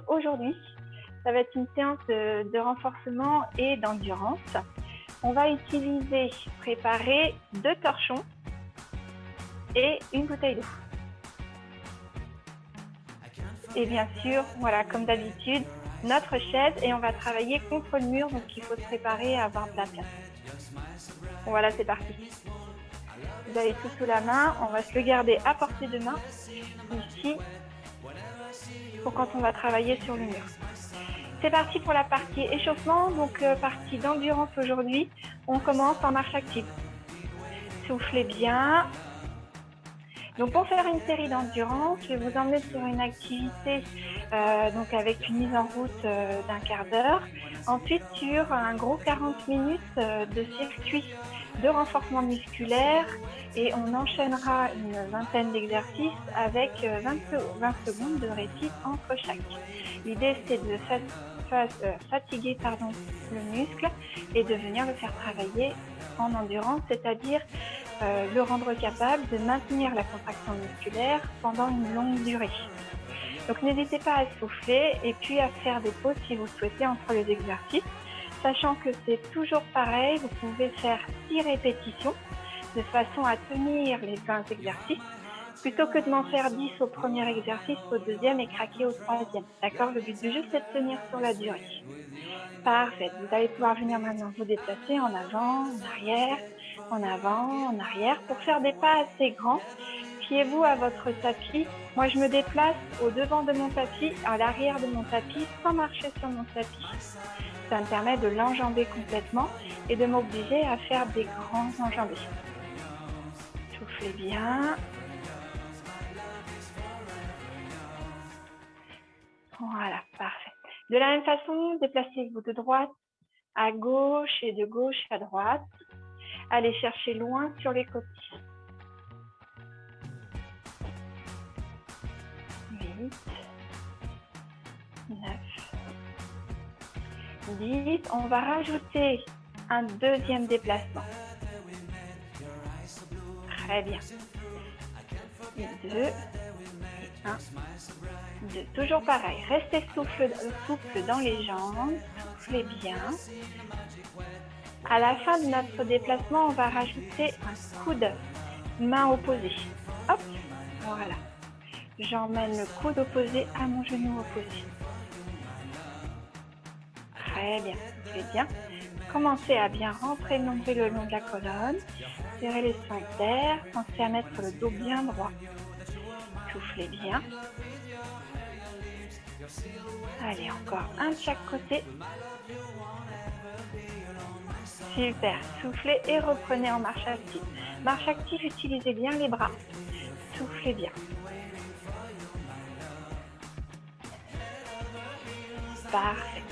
aujourd'hui, ça va être une séance de renforcement et d'endurance. On va préparer 2 torchons et une bouteille d'eau. Et bien sûr, voilà, comme d'habitude, notre chaise et on va travailler contre le mur, donc il faut se préparer à avoir de la place. Voilà, c'est parti. Vous avez tout sous la main, on va se le garder à portée de main, ici, pour quand on va travailler sur le mur. C'est parti pour la partie échauffement, donc partie d'endurance aujourd'hui. On commence en marche active. Soufflez bien. Donc pour faire une série d'endurance, je vais vous emmener sur une activité donc avec une mise en route d'un quart d'heure. Ensuite sur un gros 40 minutes de circuit de renforcement musculaire et on enchaînera une vingtaine d'exercices avec 20 secondes de répit entre chaque. L'idée c'est de fatiguer le muscle et de venir le faire travailler en endurance, c'est-à-dire le rendre capable de maintenir la contraction musculaire pendant une longue durée. Donc n'hésitez pas à souffler et puis à faire des pauses si vous souhaitez entre les exercices, sachant que c'est toujours pareil, vous pouvez faire 6 répétitions de façon à tenir les 20 exercices, plutôt que de m'en faire 10 au premier exercice, au deuxième et craquer au troisième. D'accord? Le but du jeu, c'est de tenir sur la durée. Parfait. Vous allez pouvoir venir maintenant vous déplacer en avant, en arrière, en avant, en arrière, pour faire des pas assez grands. Fiez-vous à votre tapis. Moi, je me déplace au devant de mon tapis, à l'arrière de mon tapis, sans marcher sur mon tapis. Ça me permet de l'enjamber complètement et de m'obliger à faire des grands enjambés. Soufflez bien. Voilà, parfait. De la même façon, déplacez-vous de droite à gauche et de gauche à droite. Allez chercher loin sur les côtés. 8, 9, 10. On va rajouter un deuxième déplacement. Très bien. 2 et 1, 2. Toujours pareil. Restez souple dans les jambes. Soufflez bien. À la fin de notre déplacement, on va rajouter un coude, main opposée. Hop, voilà. J'emmène le coude opposé à mon genou opposé. Très bien, soufflez bien. Commencez à bien rentrer le nombril le long de la colonne. Serrez les sphincters. Pensez à mettre le dos bien droit. Soufflez bien. Allez, encore un de chaque côté. Super, soufflez et reprenez en marche active. Marche active, utilisez bien les bras. Soufflez bien. Parfait.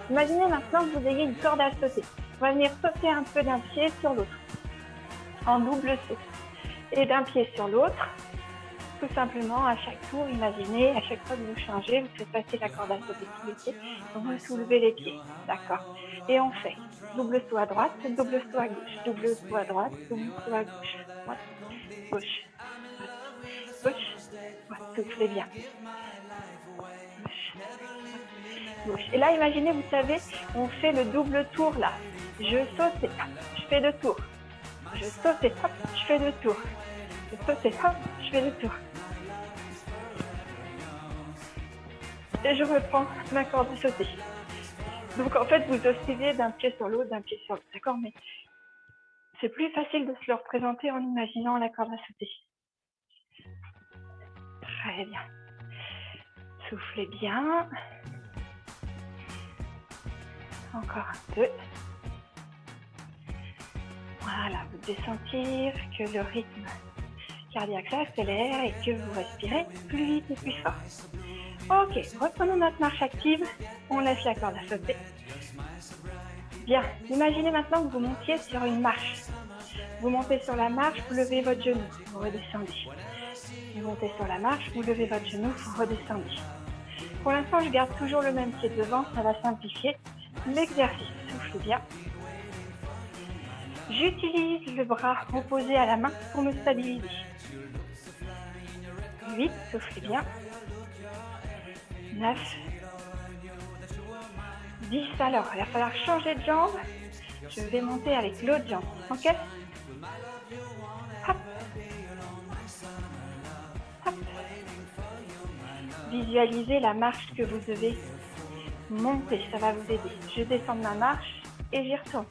Imaginez maintenant que vous ayez une corde à sauter. On va venir sauter un peu d'un pied sur l'autre, en double saut. Et d'un pied sur l'autre, tout simplement à chaque tour, imaginez, à chaque fois que vous changez, vous faites passer la corde à sauter sous les pieds, donc vous soulevez les pieds, d'accord? Et on fait double saut à droite, double saut à gauche, double saut à droite, double saut à gauche, droite, gauche, droite, gauche, droite, soufflez bien. Gauche, gauche. Et là, imaginez, vous savez, on fait le double tour là. Je saute et hop, je fais 2 tours. Je saute et hop, je fais 2 tours. Je saute et hop, je fais 2 tours. Et je reprends ma corde à sauter. Donc en fait, vous oscillez d'un pied sur l'autre, d'accord? Mais c'est plus facile de se le représenter en imaginant la corde à sauter. Très bien. Soufflez bien. Encore un peu. Voilà, vous devez sentir que le rythme cardiaque s'accélère et que vous respirez plus vite et plus fort. Ok, reprenons notre marche active. On laisse la corde à sauter. Bien, imaginez maintenant que vous montiez sur une marche. Vous montez sur la marche, vous levez votre genou, vous redescendez. Vous montez sur la marche, vous levez votre genou, vous redescendez. Pour l'instant, je garde toujours le même pied devant, ça va simplifier l'exercice. Soufflez bien. J'utilise le bras opposé à la main pour me stabiliser. 8, soufflez bien. 9, 10. Alors, il va falloir changer de jambe. Je vais monter avec l'autre jambe, ok? Hop. Hop. Visualisez la marche que vous devez monter, ça va vous aider. Je descends de ma marche et j'y retourne.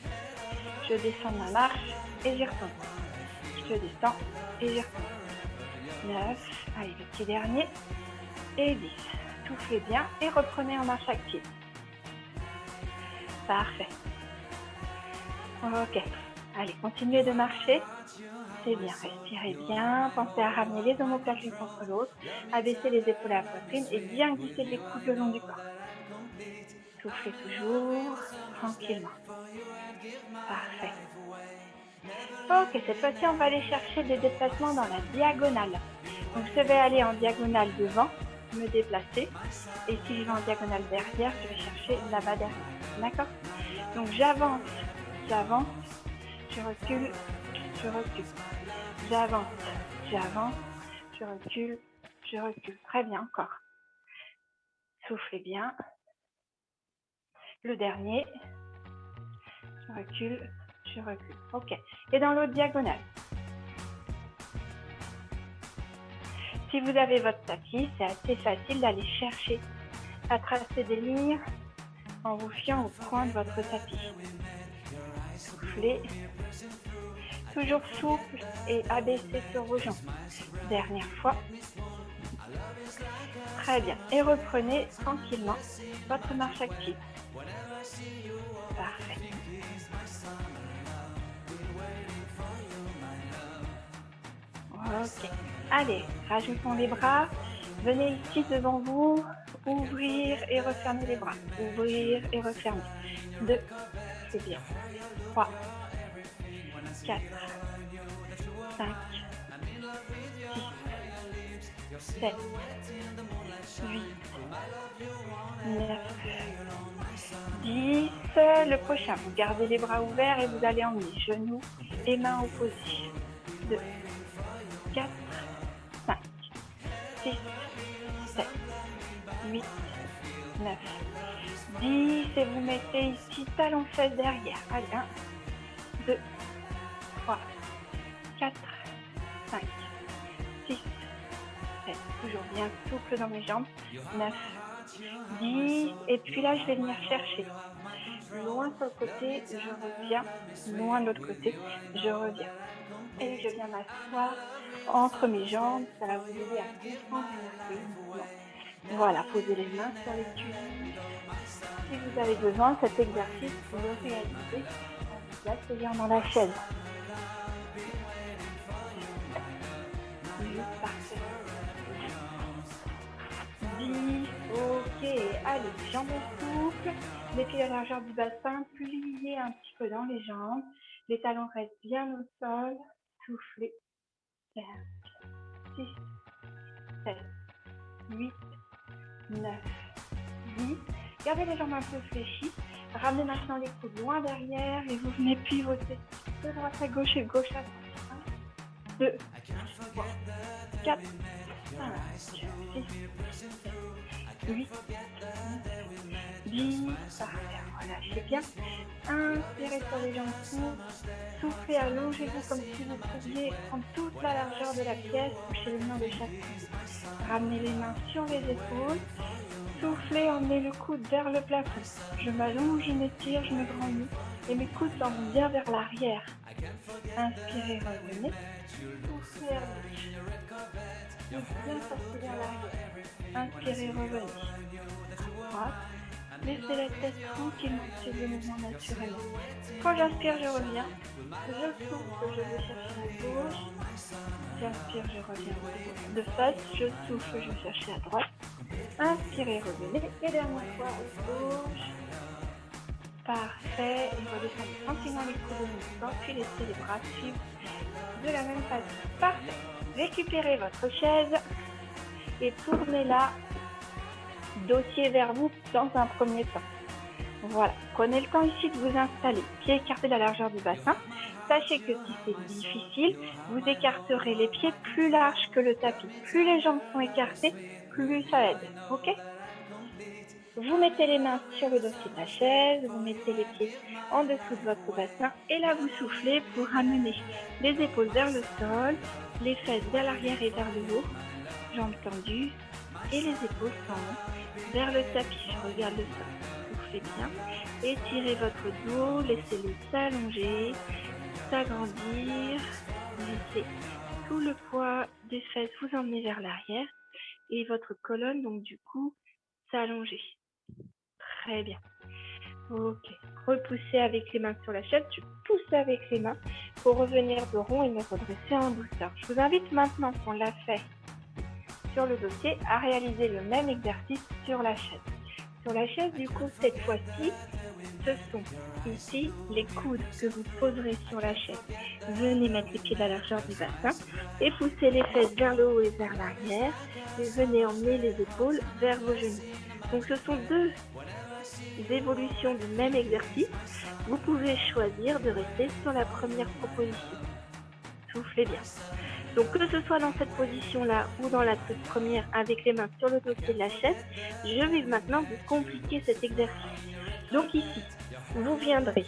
Je descends de ma marche et j'y retourne. Je descends et j'y retourne. 9, allez, le petit dernier. Et 10. Soufflez bien et reprenez en marche active. Parfait. Ok. Allez, continuez de marcher. C'est bien, respirez bien. Pensez à ramener les omoplates l'une contre l'autre, à baisser les épaules à la poitrine et bien glisser les coudes le long du corps. Soufflez toujours, tranquillement. Parfait. Ok, cette fois-ci, on va aller chercher des déplacements dans la diagonale. Donc, je vais aller en diagonale devant, me déplacer. Et si je vais en diagonale derrière, je vais chercher là-bas derrière. D'accord? Donc, j'avance, je recule, je recule. J'avance, je recule, je recule. Très bien, encore. Soufflez bien. Le dernier. Je recule, je recule. Ok. Et dans l'autre diagonale. Si vous avez votre tapis, c'est assez facile d'aller chercher à tracer des lignes en vous fiant au coin de votre tapis. Soufflez. Toujours souple et abaissez sur vos jambes. Dernière fois. Très bien. Et reprenez tranquillement votre marche active. Parfait. Ok. Allez, rajoutons les bras. Venez ici devant vous. Ouvrir et refermer les bras. Ouvrir et refermer. 2. C'est bien. 3. 4. 5. 6. 7. 8. 9. 10. Le prochain, vous gardez les bras ouverts et vous allez emmener genoux et mains opposées. 2. 4. 5. 6. 7. 8. 9. 10. Et vous mettez ici talons fesses derrière. Allez, 1. 2. 3. 4. 5. 6. 7. Toujours bien souple dans mes jambes. 9. 10. Et puis là, je vais venir chercher. Loin sur le côté, je reviens. Loin de l'autre côté, je reviens. Et je viens m'asseoir entre mes jambes. Ça va vous aider à comprendre le mouvement. Voilà, posez les mains sur les cuisses. Si vous avez besoin, cet exercice, vous le réalisez en vous asseyant dans la chaise. Parfait. 10. Ok, allez, jambes souples, les pieds à la largeur du bassin, pliez un petit peu dans les jambes, les talons restent bien au sol, soufflez. 5, 6, 7, 8, 9, 10. Gardez les jambes un peu fléchies, ramenez maintenant les coudes loin derrière et vous venez pivoter de droite à gauche et de gauche à droite. 1, 2, 3, 4, 5, 6, 7, 8, 9, 10, parfait, relâchez bien. Inspirez sur les jambes courtes, soufflez, allongez-vous comme si vous pouviez prendre toute la largeur de la pièce, couchez les mains de chaque côté. Ramenez les mains sur les épaules, soufflez, emmenez le coude vers le plafond. Je m'allonge, je m'étire, je me grandis et mes coudes s'en vont bien vers l'arrière. Inspirez, revenez, soufflez à gauche. Bien passer vers l'arrière. Inspirez, revenez. Droite. Laissez la tête tranquillement suivre le mouvement naturellement. Quand j'inspire, je reviens. Je souffle, je vais chercher à gauche. J'inspire, je reviens de face. Je souffle, je vais chercher à droite. Inspirez, revenez. Et dernière fois, à gauche. Parfait. Et redescendez tranquillement les coudes de mon corps. Puis laissez les bras suivre de la même façon. Parfait. Récupérez votre chaise et tournez-la dossier vers vous dans un premier temps. Voilà, prenez le temps ici de vous installer, pieds écartés de la largeur du bassin. Sachez que si c'est difficile, vous écarterez les pieds plus larges que le tapis. Plus les jambes sont écartées, plus ça aide. Ok? Vous mettez les mains sur le dossier de la chaise, vous mettez les pieds en dessous de votre bassin et là vous soufflez pour amener les épaules vers le sol, les fesses vers l'arrière et vers le haut, jambes tendues et les épaules s'en vers le tapis. Je regarde le sol, soufflez bien, étirez votre dos, laissez-le s'allonger, s'agrandir, laissez tout le poids des fesses vous emmener vers l'arrière et votre colonne donc du coup s'allonger. Très bien. Ok. Repoussez avec les mains sur la chaise. Tu pousses avec les mains pour revenir de rond et me redresser en douceur. Je vous invite maintenant qu'on l'a fait sur le dossier à réaliser le même exercice sur la chaise. Sur la chaise, du coup, cette fois-ci, ce sont ici les coudes que vous poserez sur la chaise. Venez mettre les pieds à la largeur du bassin et poussez les fesses vers le haut et vers l'arrière. Et venez emmener les épaules vers vos genoux. Donc, ce sont deux évolutions du même exercice. Vous pouvez choisir de rester sur la première proposition. Soufflez bien. Donc que ce soit dans cette position-là ou dans la toute première avec les mains sur le dossier de la chaise, je vais maintenant vous compliquer cet exercice. Donc ici, vous viendrez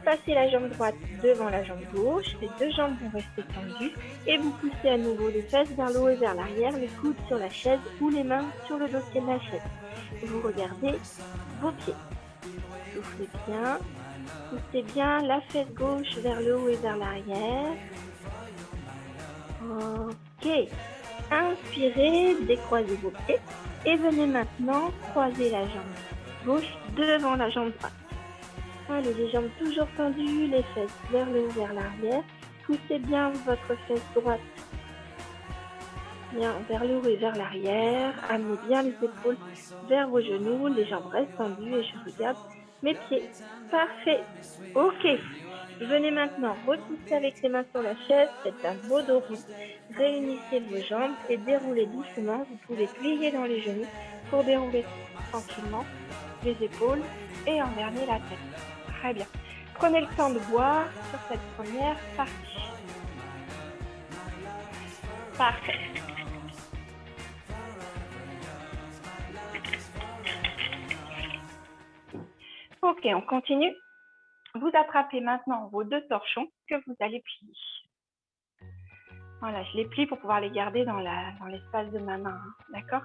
passer la jambe droite devant la jambe gauche, les deux jambes vont rester tendues et vous poussez à nouveau les fesses vers le haut et vers l'arrière, les coudes sur la chaise ou les mains sur le dossier de la chaise. Vous regardez vos pieds. Soufflez bien. Poussez bien la fesse gauche vers le haut et vers l'arrière. Ok. Inspirez, décroisez vos pieds et venez maintenant croiser la jambe gauche devant la jambe droite. Allez, les jambes toujours tendues, les fesses vers le haut, vers l'arrière. Poussez bien votre fesse droite bien vers le haut et vers l'arrière. Amenez bien les épaules vers vos genoux, les jambes restent tendues et je regarde mes pieds. Parfait. Ok. Venez maintenant repousser avec les mains sur la chaise, faites un beau dos rond. Réunissez vos jambes et déroulez doucement. Vous pouvez plier dans les genoux pour dérouler tranquillement les épaules et en dernier la tête. Très bien. Prenez le temps de boire sur cette première partie. Parfait. Ok, on continue. Vous attrapez maintenant vos deux torchons que vous allez plier. Voilà, je les plie pour pouvoir les garder dans l'espace de ma main, hein, d'accord?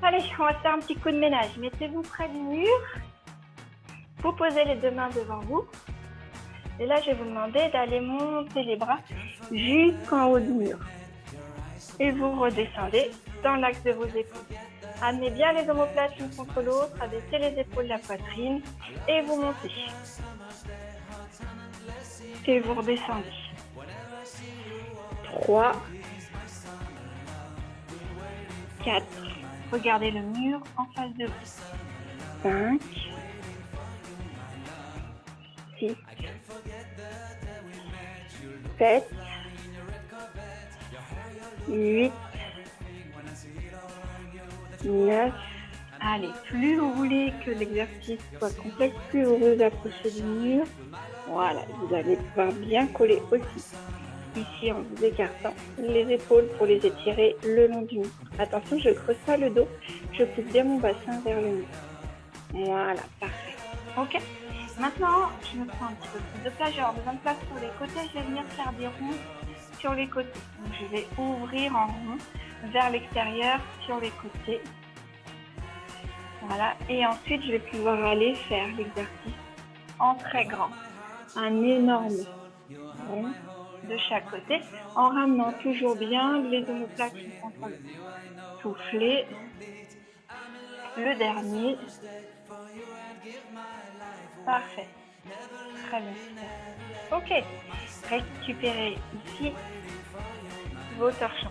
Allez, on va faire un petit coup de ménage. Mettez-vous près du mur. Vous posez les deux mains devant vous. Et là, je vais vous demander d'aller monter les bras jusqu'en haut du mur. Et vous redescendez dans l'axe de vos épaules. Amenez bien les omoplates l'une contre l'autre, abaissez les épaules de la poitrine et vous montez. Et vous redescendez. 3, 4, regardez le mur en face de vous. 5, 6, 7, 8, 9. Allez, plus vous voulez que l'exercice soit complexe, plus vous vous approchez du mur. Voilà, vous allez pouvoir bien coller aussi. Ici, en vous écartant les épaules pour les étirer le long du mur. Attention, je ne creuse pas le dos, je pousse bien mon bassin vers le mur. Voilà, parfait. Ok. Maintenant, je me prends un petit peu plus de place. Je vais avoir besoin de place sur les côtés. Je vais venir faire des ronds sur les côtés. Donc, je vais ouvrir en rond vers l'extérieur sur les côtés. Voilà. Et ensuite, je vais pouvoir aller faire l'exercice en très grand. Un énorme rond de chaque côté en ramenant toujours bien les omoplates contre le souffler. Le dernier. Parfait. Très bien. Ok. Récupérez ici vos torchons.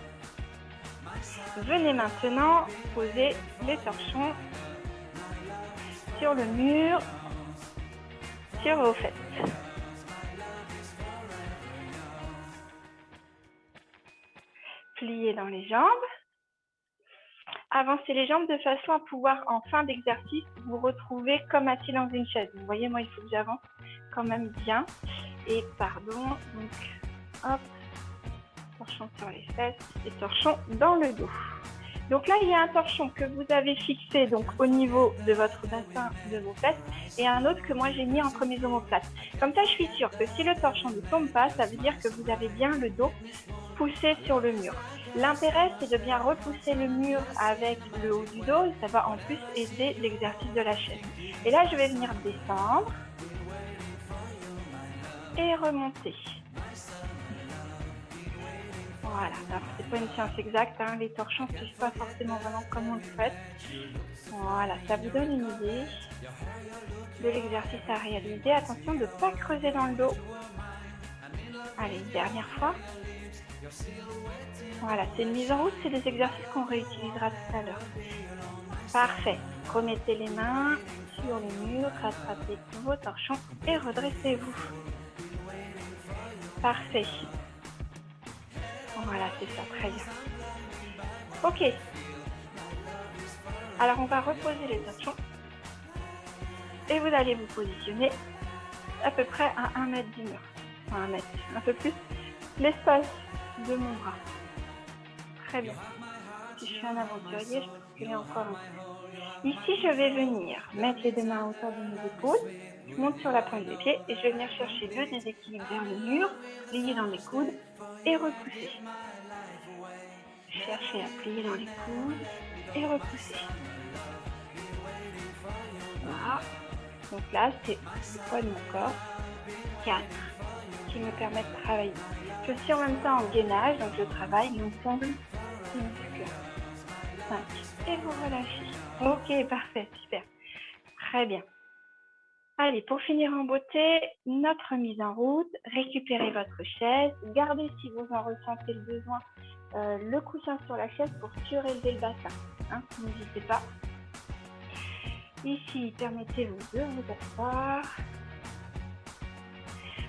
Venez maintenant poser les torchons sur le mur, sur vos fesses. Pliez dans les jambes. Avancez les jambes de façon à pouvoir, en fin d'exercice, vous retrouver comme assis dans une chaise. Vous voyez, moi, il faut que j'avance quand même bien. Et pardon, donc, hop, torchons sur les fesses et torchons dans le dos. Donc là, il y a un torchon que vous avez fixé donc au niveau de votre bassin, de vos fesses, et un autre que moi j'ai mis entre mes omoplates. Comme ça, je suis sûre que si le torchon ne tombe pas, ça veut dire que vous avez bien le dos poussé sur le mur. L'intérêt, c'est de bien repousser le mur avec le haut du dos, et ça va en plus aider l'exercice de la chaise. Et là, je vais venir descendre et remonter. Voilà, alors c'est pas une science exacte, hein. Les torchons ne suivent pas forcément vraiment comme on le souhaite. Voilà, ça vous donne une idée de l'exercice à réaliser. Attention de ne pas creuser dans le dos. Allez, dernière fois. Voilà, c'est une mise en route, c'est des exercices qu'on réutilisera tout à l'heure. Parfait. Remettez les mains sur le mur, rattrapez vos torchons et redressez-vous. Parfait. Voilà, c'est ça, très bien. Ok. Alors, on va reposer les torchons. Et vous allez vous positionner à peu près à 1 mètre du mur. Enfin, 1 mètre, un peu plus. L'espace de mon bras. Très bien. Si je suis un aventurier, je peux reculer encore un peu. Ici, je vais venir mettre les deux mains à hauteur de mes épaules. Je monte sur la pointe des pieds et je vais venir chercher le déséquilibre vers le mur, plier dans les coudes et repousser. Cherchez à plier dans les coudes et repousser. Voilà. Donc là, c'est le poids de mon corps. 4 qui me permet de travailler. Je suis en même temps en gainage, donc je travaille l'ensemble musculaire. 5. Et vous relâchez. Ok, parfait, super. Très bien. Allez, pour finir en beauté, notre mise en route, récupérez votre chaise, gardez si vous en ressentez le besoin le coussin sur la chaise pour surélever le bassin. Hein, n'hésitez pas. Ici, permettez-vous de vous asseoir.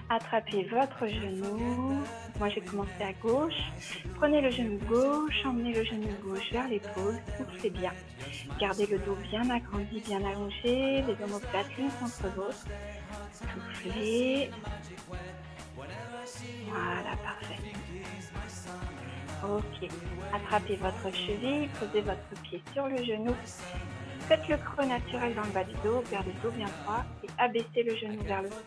Attrapez votre genou. Moi, j'ai commencé à gauche. Prenez le genou gauche, emmenez le genou gauche vers l'épaule. Soufflez bien. Gardez le dos bien agrandi, bien allongé. Les omoplates l'une contre l'autre. Soufflez. Voilà, parfait. Ok. Attrapez votre cheville, posez votre pied sur le genou. Faites le creux naturel dans le bas du dos, gardez le dos bien droit et abaissez le genou vers le sol.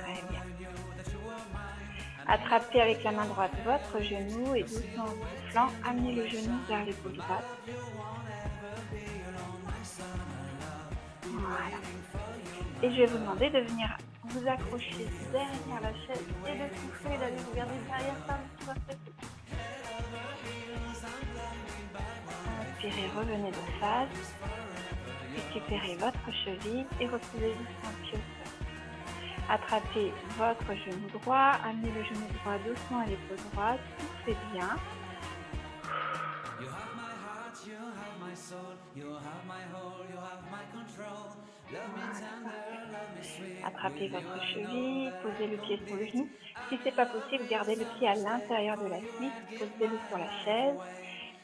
Très bien. Attrapez avec la main droite votre genou et doucement en soufflant, amenez le genou vers l'épaule droite. Voilà. Et je vais vous demander de venir vous accrocher derrière la chaise et de souffler, d'aller vous garder derrière ça sur votre épaule. Inspirez, revenez de face. Récupérez votre cheville et reposez doucement le pied au sol. Attrapez votre genou droit, amenez le genou droit doucement à l'épaule droite, soufflez bien. Voilà. Attrapez votre cheville, posez le pied sur le genou. Si ce n'est pas possible, gardez le pied à l'intérieur de la cuisse, posez-le sur la chaise.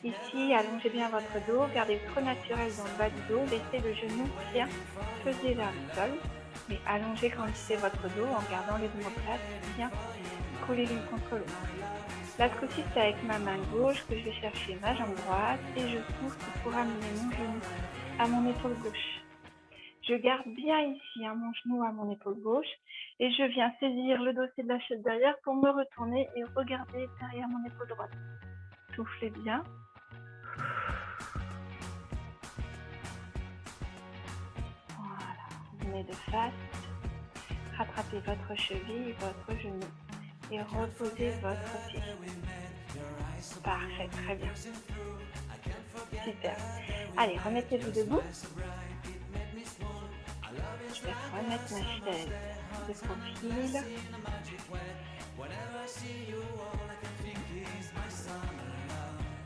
Ici, allongez bien votre dos, gardez le creux naturel dans le bas du dos, laissez le genou bien pesé vers le sol, mais allongez, grandissez votre dos en gardant les omoplates bien collées l'une contre l'autre. Là, ce coup-ci, c'est avec ma main gauche que je vais chercher ma jambe droite et je souffle pour amener mon genou à mon épaule gauche. Je garde bien ici mon genou à mon épaule gauche et je viens saisir le dossier de la chaise derrière pour me retourner et regarder derrière mon épaule droite. Soufflez bien. Voilà, venez de face, rattrapez votre cheville, votre genou et reposez votre pied. Parfait, très bien. Super. Allez, remettez-vous debout. Je vais remettre ma chaise de profil.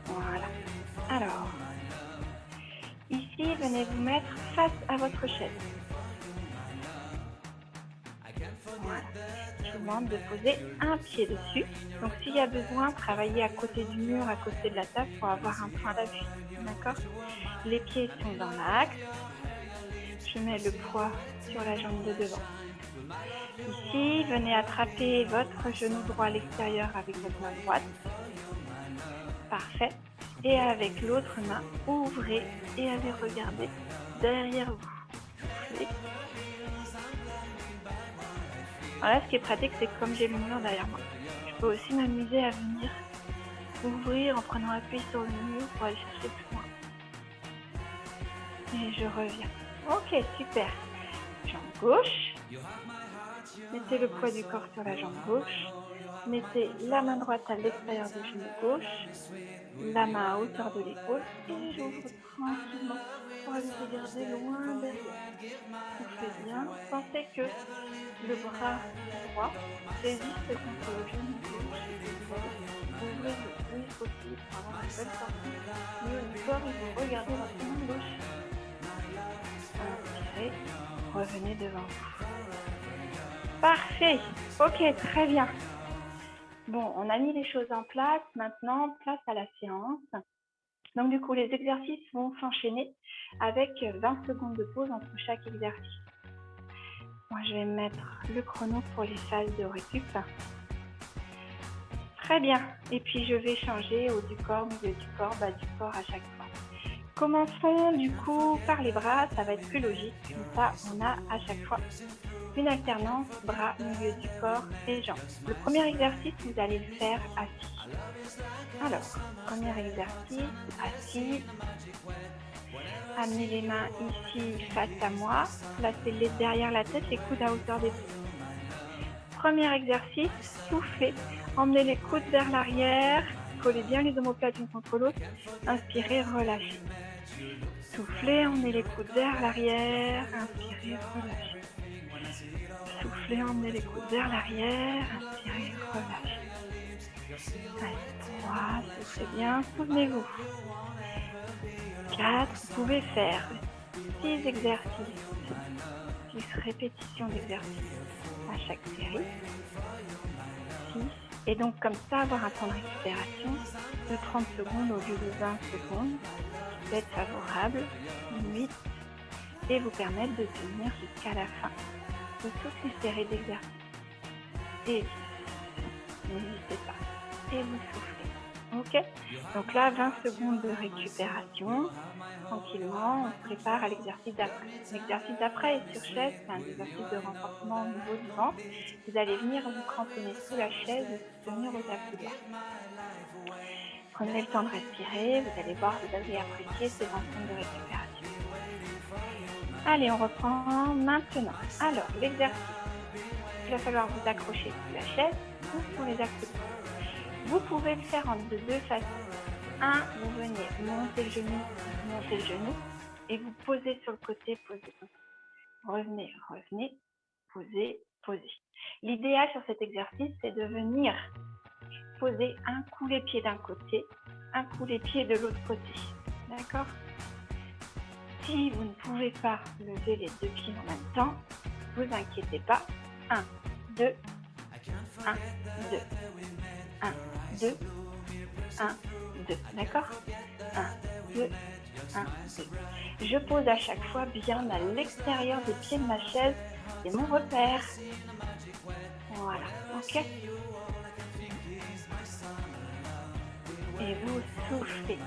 Voilà. Alors, ici, venez vous mettre face à votre chaise. Voilà. Je vous demande de poser un pied dessus. Donc, s'il y a besoin, travaillez à côté du mur, à côté de la table pour avoir un point d'appui. D'accord? Les pieds sont dans l'axe. Je mets le poids sur la jambe de devant. Ici, venez attraper votre genou droit à l'extérieur avec votre main droite. Parfait. Et avec l'autre main, ouvrez et allez regarder derrière vous. Soufflez. Alors là, ce qui est pratique, c'est que comme j'ai le mur derrière moi, je peux aussi m'amuser à venir ouvrir en prenant appui sur le mur pour aller chercher plus loin. Et je reviens. Ok, super. Jambe gauche. Mettez le poids du corps sur la jambe gauche. Mettez la main droite à l'extérieur du genou gauche, la main à hauteur de l'épaule et j'ouvre tranquillement pour aller regarder loin derrière. Soufflez bien. Pensez que le bras droit résiste contre le genou gauche. Vous allez ouvrir le plus possible pour avoir une belle sortie. Mais le corps, il faut regarder votre main gauche. Inspirez, revenez devant vous. Parfait. Ok, très bien. Bon, on a mis les choses en place. Maintenant, place à la séance. Donc, du coup, les exercices vont s'enchaîner avec 20 secondes de pause entre chaque exercice. Moi, je vais mettre le chrono pour les phases de récup. Très bien. Et puis, je vais changer haut du corps, milieu du corps, bas du corps à chaque fois. Commençons du coup par les bras. Ça va être plus logique. Comme ça, on a à chaque fois une alternance bras, milieu du corps et jambes. Le premier exercice, vous allez le faire assis. Alors, premier exercice, assis. Amenez les mains ici face à moi. Placez-les derrière la tête, les coudes à hauteur des pieds. Premier exercice, soufflez. Emmenez les coudes vers l'arrière. Collez bien les omoplates l'une contre l'autre. Inspirez, relâchez. Soufflez, emmenez les coudes vers l'arrière. Inspirez, relâchez. Soufflez, emmenez les coudes vers l'arrière. Inspirez, relâchez. Allez, 3, soufflez bien, souvenez-vous. 4, vous pouvez faire 6 exercices, 6 répétitions d'exercices à chaque série. 6. Et donc comme ça, avoir un temps de récupération de 30 secondes au lieu de 20 secondes, qui peut être favorable, 8, et vous permettre de tenir jusqu'à la fin de toutes les séries d'exercices. Et n'hésitez pas. Et vous soufflez. Ok, donc là, 20 secondes de récupération. Tranquillement, on se prépare à l'exercice d'après. L'exercice d'après est sur chaise, c'est un exercice de renforcement au niveau du ventre. Vous allez venir vous cramponner sous la chaise et soutenir vos accoudoirs. Prenez le temps de respirer, vous allez voir, vous allez apprécier ces 20 secondes de récupération. Allez, on reprend maintenant. Alors, l'exercice, il va falloir vous accrocher sous la chaise ou sous les accoudoirs. Vous pouvez le faire en deux façons. Un, vous venez monter le genou et vous posez sur le côté, posez. Revenez, posez, posez. L'idéal sur cet exercice, c'est de venir poser un coup les pieds d'un côté, un coup les pieds de l'autre côté. D'accord? Si vous ne pouvez pas lever les deux pieds en même temps, ne vous inquiétez pas. 1, 2, 1, 2, 1, 2, 1, 2. D'accord? 1, 2, 1, 2. Je pose à chaque fois bien à l'extérieur des pieds de ma chaise. C'est mon repère. Voilà. Ok? Et vous soufflez.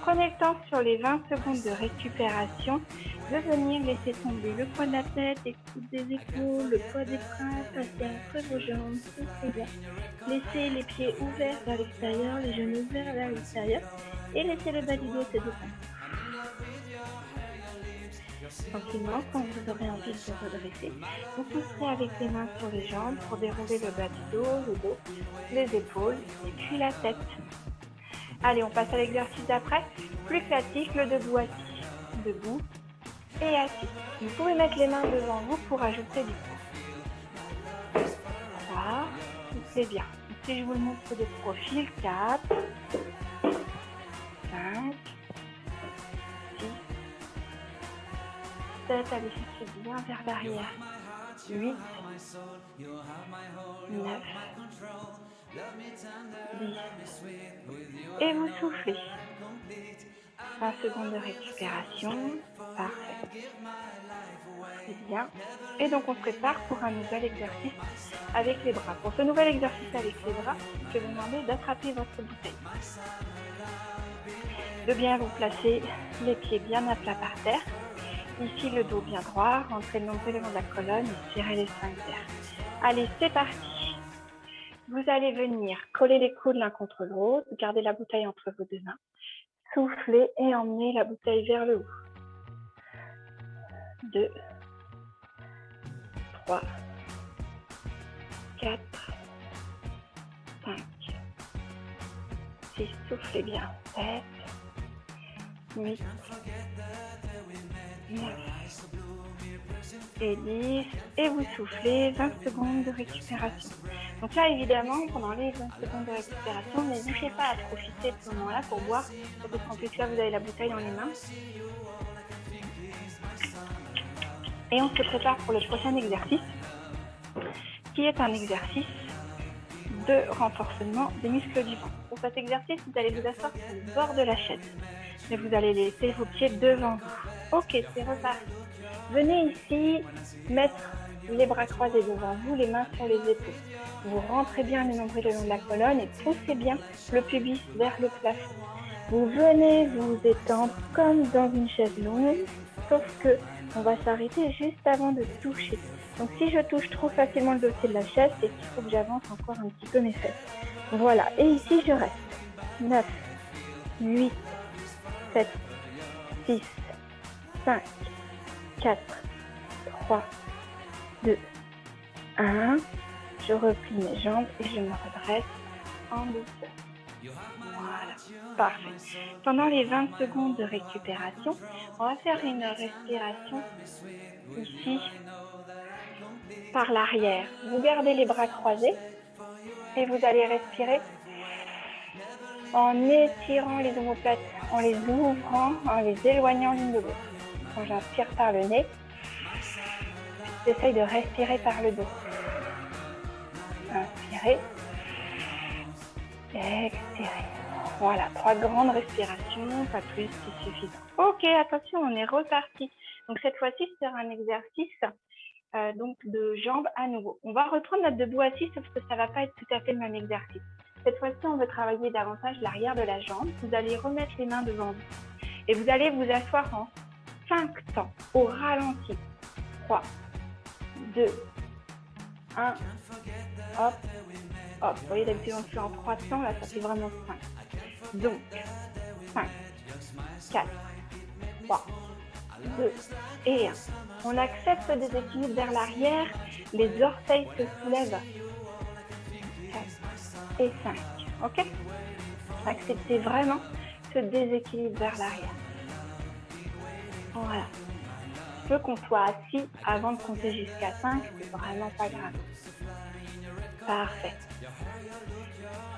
Prenez le temps sur les 20 secondes de récupération de venir laisser tomber le poids de la tête, les coudes des épaules, le poids des bras, passer entre vos jambes, soufflez bien. Laissez les pieds ouverts vers l'extérieur, les genoux ouverts vers l'extérieur et laissez le bas du dos se détendre. Tranquillement, quand vous aurez envie de vous redresser, vous pousserez avec les mains sur les jambes pour dérouler le bas du dos, le dos, les épaules et puis la tête. Allez, on passe à l'exercice d'après. Plus classique, le debout assis. Debout et assis. Vous pouvez mettre les mains devant vous pour ajouter du poids. 3, c'est bien. Si je vous le montre de profil, 4, 5, 6, 7, allez chercher bien vers l'arrière. 8, 9, 10. Et vous soufflez. 20 secondes de récupération. Parfait. Soufflez bien. Et donc, on se prépare pour un nouvel exercice avec les bras. Pour ce nouvel exercice avec les bras, je vais vous demander d'attraper votre bouteille. De bien vous placer les pieds bien à plat par terre. Ici, le dos bien droit, rentrez le nombril le long de la colonne et tirez les sphincters. Allez, c'est parti. Vous allez venir coller les coudes l'un contre l'autre, gardez la bouteille entre vos deux mains. Soufflez et emmenez la bouteille vers le haut. 2, 3, 4, 5, 6, soufflez bien. 7, 8, 9 et 10. Et vous soufflez 20 secondes de récupération. Donc là, évidemment, pendant les 20 secondes de récupération, n'hésitez pas à profiter de ce moment-là pour boire. Parce qu'en plus, là, vous avez la bouteille dans les mains. Et on se prépare pour le prochain exercice, qui est un exercice de renforcement des muscles du ventre. Pour cet exercice, vous allez vous asseoir sur le bord de la chaise. Et vous allez laisser vos pieds devant vous. Ok, c'est reparti. Venez ici mettre les bras croisés devant vous, les mains sur les épaules. Vous rentrez bien le nombril le long de la colonne et poussez bien le pubis vers le plafond. Vous venez vous étendre comme dans une chaise longue, sauf que on va s'arrêter juste avant de toucher. Donc si je touche trop facilement le dossier de la chaise, c'est qu'il faut que j'avance encore un petit peu mes fesses. Voilà, et ici je reste. 9, 8, 7, 6, 5, 4, 3, 2, 1. Je replie mes jambes et je me redresse en douceur. Voilà, parfait. Pendant les 20 secondes de récupération, on va faire une respiration ici par l'arrière. Vous gardez les bras croisés et vous allez respirer en étirant les omoplates, en les ouvrant, en les éloignant l'une de l'autre. Quand j'inspire par le nez, j'essaye de respirer par le dos. Inspirez, expirez. Voilà, 3 grandes respirations, pas plus, c'est suffisant. Ok, attention, on est reparti. Donc cette fois-ci, c'est un exercice donc de jambes à nouveau. On va reprendre notre debout assis, sauf que ça ne va pas être tout à fait le même exercice. Cette fois-ci, on veut travailler davantage l'arrière de la jambe. Vous allez remettre les mains devant vous. Et vous allez vous asseoir en 5 temps, au ralenti. 3, 2, 1, hop, hop. Vous voyez, d'habitude, on le fait en 3 temps, là, ça fait vraiment 5. Donc, 5, 4, 3, 2 et 1. On accepte le déséquilibre vers l'arrière, les orteils se soulèvent. 4 et 5, ok? Acceptez vraiment ce déséquilibre vers l'arrière. Voilà. Je veux qu'on soit assis avant de compter jusqu'à 5, c'est vraiment pas grave. Parfait.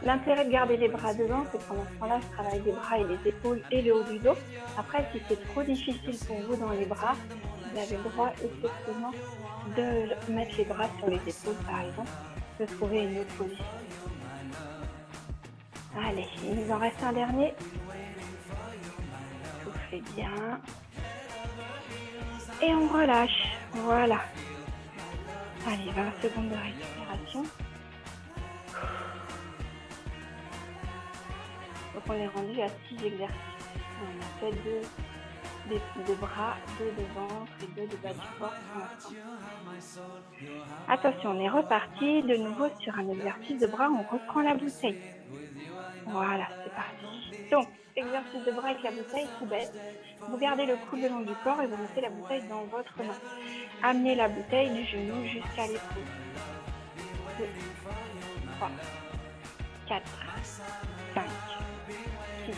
L'intérêt de garder les bras devant, c'est que pendant ce temps-là, je travaille les bras et les épaules et le haut du dos. Après, si c'est trop difficile pour vous dans les bras, vous avez le droit effectivement de mettre les bras sur les épaules, par exemple, de trouver une autre position. Allez, il nous en reste un dernier. Soufflez bien. Et on relâche. Voilà. Allez, 20 secondes de récupération. Donc on est rendu à 6 exercices. On a fait 2 de bras, 2 de ventre et 2 de bas du corps pour l'instant. Attention, on est reparti de nouveau sur un exercice de bras. On reprend la bouteille. Voilà, c'est parti. Donc, exercice de bras avec la bouteille, tout bête. Vous gardez le coude le long du corps et vous mettez la bouteille dans votre main. Amenez la bouteille du genou jusqu'à l'épaule. 2, 3, 4, 5, 6,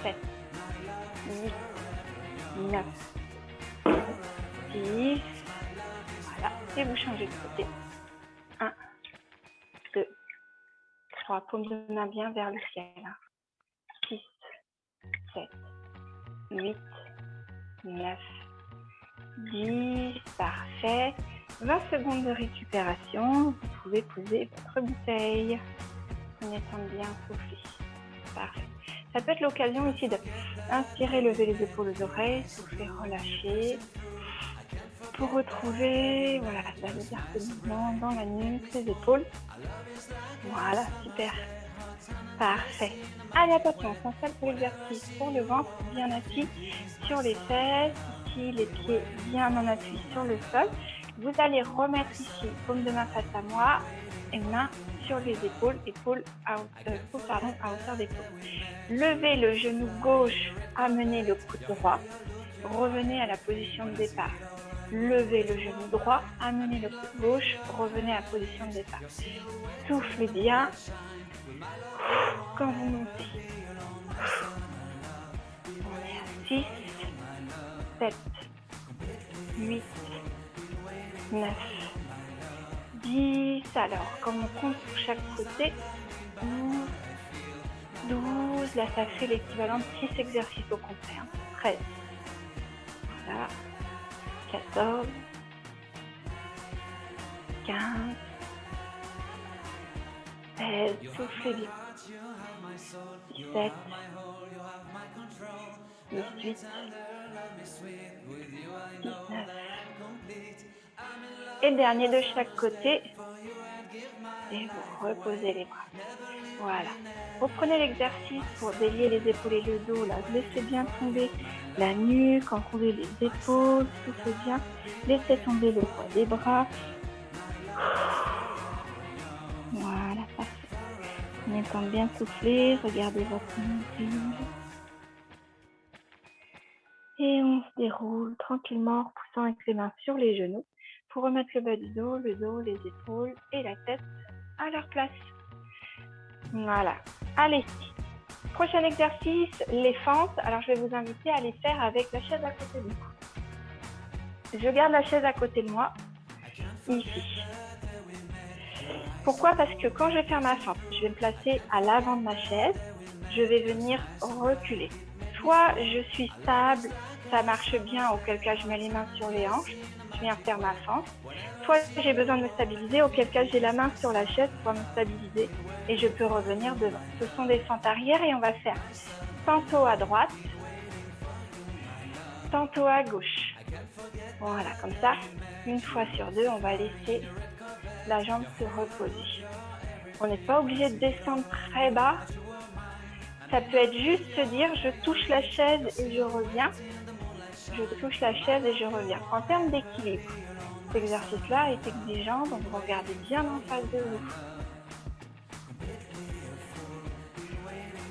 7, 8, 9, 10. Voilà, et vous changez de côté. 1, 2, 3, paume de main bien vers le ciel. 6, 7, 8, 9, 10, parfait. 20 secondes de récupération, vous pouvez poser votre bouteille. Prenez le temps de bien souffler. Parfait. Ça peut être l'occasion ici d'inspirer, lever les épaules aux oreilles, souffler, relâcher. pour retrouver voilà, ça veut dire ce mouvement dans la nuque, les épaules. Voilà, super. Parfait. Allez, attention, on s'installe pour l'exercice pour le ventre bien assis sur les fesses. Ici, les pieds bien en appui sur le sol. Vous allez remettre ici, paume de main face à moi et main sur les épaules, coude à hauteur d'épaule. Levez le genou gauche, amenez le coude droit. Revenez à la position de départ. Levez le genou droit, amenez le coude gauche, revenez à la position de départ. Soufflez bien quand vous montez. On est à 6, 7, 8, 9, 10. Alors, comme on compte pour chaque côté, 11, 12. Là, ça fait l'équivalent de 6 exercices au complet. 13. Voilà. 14, 15, 16, soufflez bien. 17, 18, 19. Et dernier de chaque côté. Et vous reposez les bras. Voilà. Reprenez l'exercice pour délier les épaules et le dos. Là, laissez bien tomber la nuque, enroulez les épaules, soufflez bien. Laissez tomber le poids des bras. Voilà, parfait. En étant bien soufflé, regardez votre nombril. Et on se déroule tranquillement en repoussant avec les mains sur les genoux pour remettre le bas du dos, les épaules et la tête à leur place. Voilà. Allez. Prochain exercice, les fentes. Alors, je vais vous inviter à les faire avec la chaise à côté de moi. Je garde la chaise à côté de moi, ici. Pourquoi? Parce que quand je vais faire ma fente, je vais me placer à l'avant de ma chaise. Je vais venir reculer. Soit je suis stable, ça marche bien, auquel cas je mets les mains sur les hanches, je viens faire ma fente. Soit j'ai besoin de me stabiliser, auquel cas j'ai la main sur la chaise pour me stabiliser et je peux revenir devant. Ce sont des fentes arrière et on va faire tantôt à droite, tantôt à gauche. Voilà, comme ça, une fois sur deux, on va laisser la jambe se reposer. On n'est pas obligé de descendre très bas. Ça peut être juste se dire, je touche la chaise et je reviens. Je touche la chaise et je reviens. En termes d'équilibre, cet exercice-là est exigeant, donc vous regardez bien en face de vous.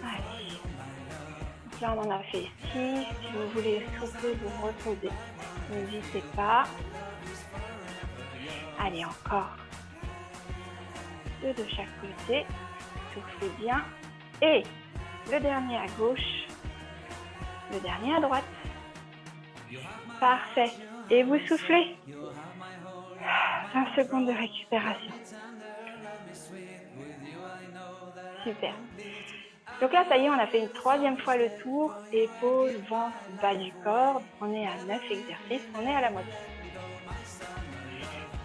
Allez. Donc là, on en a fait 6. Si vous voulez souffler, vous reposez. N'hésitez pas. Allez, encore 2 de chaque côté. Soufflez bien. Et le dernier à gauche, le dernier à droite. Parfait. Et vous soufflez. 20 secondes de récupération. Super. Donc là, ça y est, on a fait une 3e fois le tour. Épaules, ventre, bas du corps. On est à 9 exercices. On est à la moitié.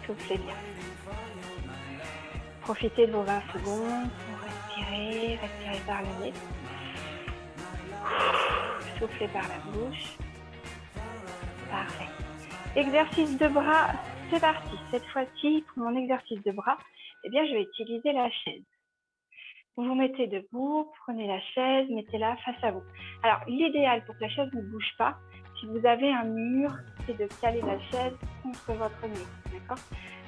Soufflez bien. Profitez de vos 20 secondes pour respirer. Respirez par le nez. Soufflez par la bouche. Parfait. Exercice de bras, c'est parti. Cette fois-ci, pour mon exercice de bras, eh bien, je vais utiliser la chaise. Vous vous mettez debout, prenez la chaise, mettez-la face à vous. Alors, l'idéal pour que la chaise ne bouge pas, si vous avez un mur, c'est de caler la chaise contre votre mur. D'accord?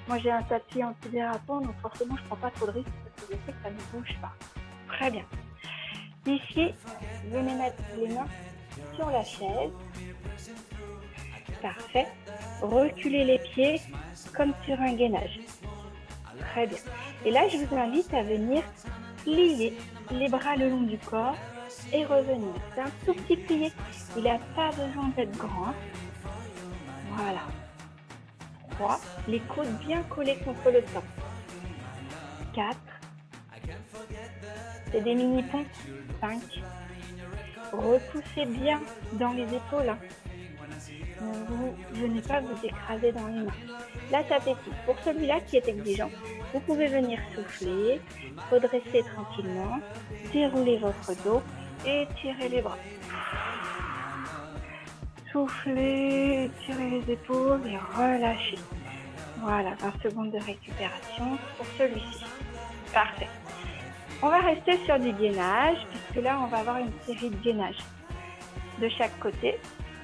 Moi, j'ai un tapis antidérapant, donc forcément, je ne prends pas trop de risques parce que je sais que ça ne bouge pas. Très bien. Ici, venez mettre les mains sur la chaise. Parfait. Reculez les pieds comme sur un gainage. Très bien. Et là, je vous invite à venir plier les bras le long du corps et revenir. C'est un tout petit plié. Il n'a pas besoin d'être grand. Voilà. 3. Les côtes bien collées contre le temps. 4. C'est des mini-ponts. 5. Repoussez bien dans les épaules. Vous venez pas vous écraser dans les mains. Là, ça fait tout. Pour celui-là qui est exigeant, vous pouvez venir souffler, redresser tranquillement, dérouler votre dos et tirer les bras. Soufflez, étirez les épaules et relâchez. Voilà, 20 secondes de récupération pour celui-ci. Parfait. On va rester sur du gainage, puisque là, on va avoir une série de gainages. De chaque côté,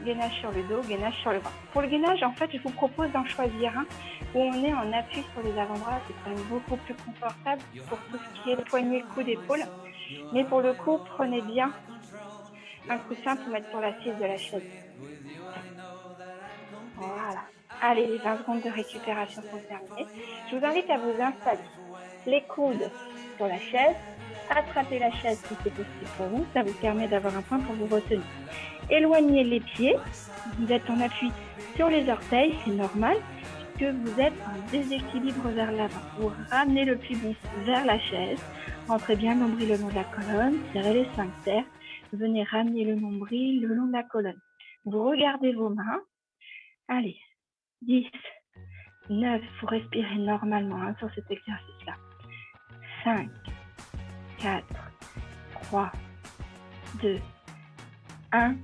gainage sur le dos, gainage sur le ventre. Pour le gainage, en fait, je vous propose d'en choisir un où on est en appui sur les avant-bras. C'est quand même beaucoup plus confortable pour tout ce qui est poignet, coude, épaule. Mais pour le coup, prenez bien un coussin pour mettre sur l'assise de la chaise. Voilà. Allez, les 20 secondes de récupération sont terminées. Je vous invite à vous installer. Les coudes sur la chaise, attrapez la chaise si c'est possible pour vous, ça vous permet d'avoir un point pour vous retenir. Éloignez les pieds, vous êtes en appui sur les orteils, c'est normal, puisque vous êtes en déséquilibre vers l'avant. Vous ramenez le pubis vers la chaise, rentrez bien le nombril le long de la colonne, tirez les sphincters, venez ramener le nombril le long de la colonne. Vous regardez vos mains, allez, 10, 9, vous respirez normalement sur cet exercice-là. 5, 4, 3, 2, 1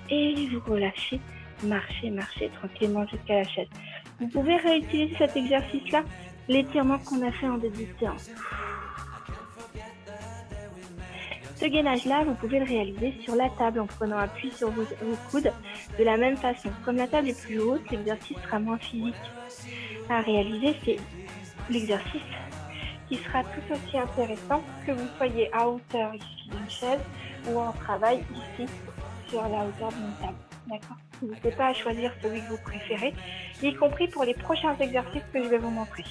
et vous relâchez, marchez tranquillement jusqu'à la chaise. Vous pouvez réutiliser cet exercice-là, l'étirement qu'on a fait en début de séance. Ce gainage-là, vous pouvez le réaliser sur la table en prenant appui sur vos coudes de la même façon. Comme la table est plus haute, l'exercice sera moins physique à réaliser. C'est l'exercice qui sera tout aussi intéressant que vous soyez à hauteur ici d'une chaise ou en travail ici sur la hauteur d'une table. D'accord ? N'hésitez pas à choisir celui que vous préférez, y compris pour les prochains exercices que je vais vous montrer.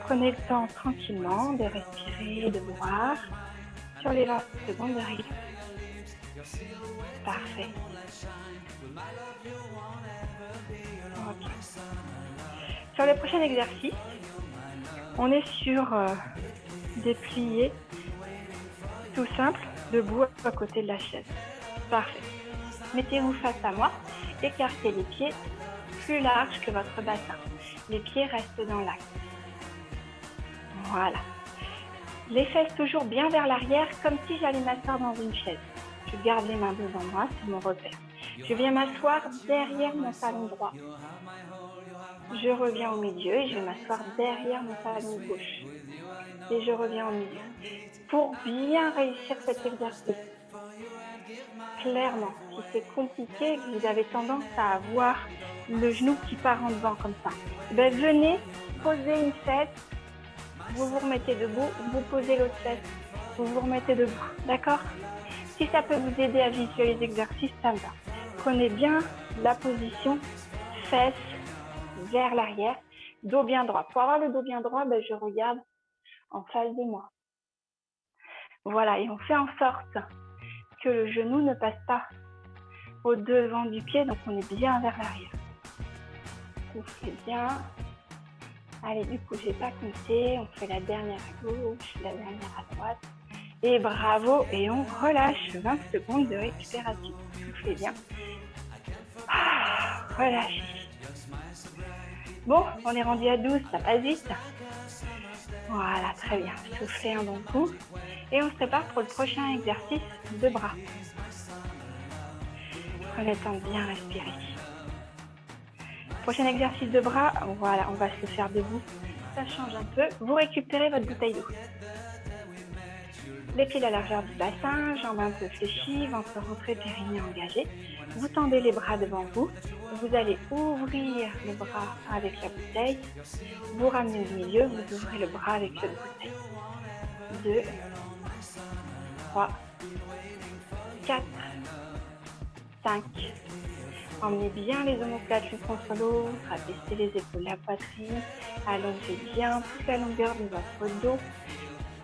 Prenez le temps tranquillement de respirer, de boire sur les 20 secondes de réglage. Parfait. Okay. Sur le prochain exercice, on est sur des pliés tout simples, debout à côté de la chaise. Parfait. Mettez-vous face à moi, écartez les pieds plus larges que votre bassin. Les pieds restent dans l'axe. Voilà. Les fesses toujours bien vers l'arrière, comme si j'allais m'asseoir dans une chaise. Je garde les mains devant moi, c'est mon repère. Je viens m'asseoir derrière mon talon droit. Je reviens au milieu et je vais m'asseoir derrière mon talon gauche. Et je reviens au milieu. Pour bien réussir cet exercice, clairement, si c'est compliqué, que vous avez tendance à avoir le genou qui part en devant comme ça, ben venez poser une fesse, vous vous remettez debout, vous posez l'autre fesse, vous vous remettez debout, d'accord ? Si ça peut vous aider à visualiser l'exercice, ça me va. Prenez bien la position fesse vers l'arrière, dos bien droit. Pour avoir le dos bien droit, ben je regarde en face de moi. Voilà, et on fait en sorte que le genou ne passe pas au devant du pied, donc on est bien vers l'arrière. Soufflez bien. Allez, du coup, j'ai pas compté. On fait la dernière à gauche, la dernière à droite. Et bravo, et on relâche 20 secondes de récupération. Soufflez bien. Relâchez. Bon, on est rendu à 12, ça passe vite. Voilà, très bien. Soufflez un bon coup. Et on se prépare pour le prochain exercice de bras. Prenez le temps de bien respirer. Prochain exercice de bras, voilà, on va se le faire debout. Ça change un peu. Vous récupérez votre bouteille d'eau. Les pieds à la largeur du bassin, jambes un peu fléchies, ventre rentré, périnée engagé. Vous tendez les bras devant vous. Vous allez ouvrir le bras avec la bouteille. Vous ramenez au milieu, vous ouvrez le bras avec cette bouteille. 2, 3, 4, 5. Emmenez bien les omoplates l'une contre l'autre, abaissez les épaules, la poitrine, allongez bien toute la longueur de votre dos.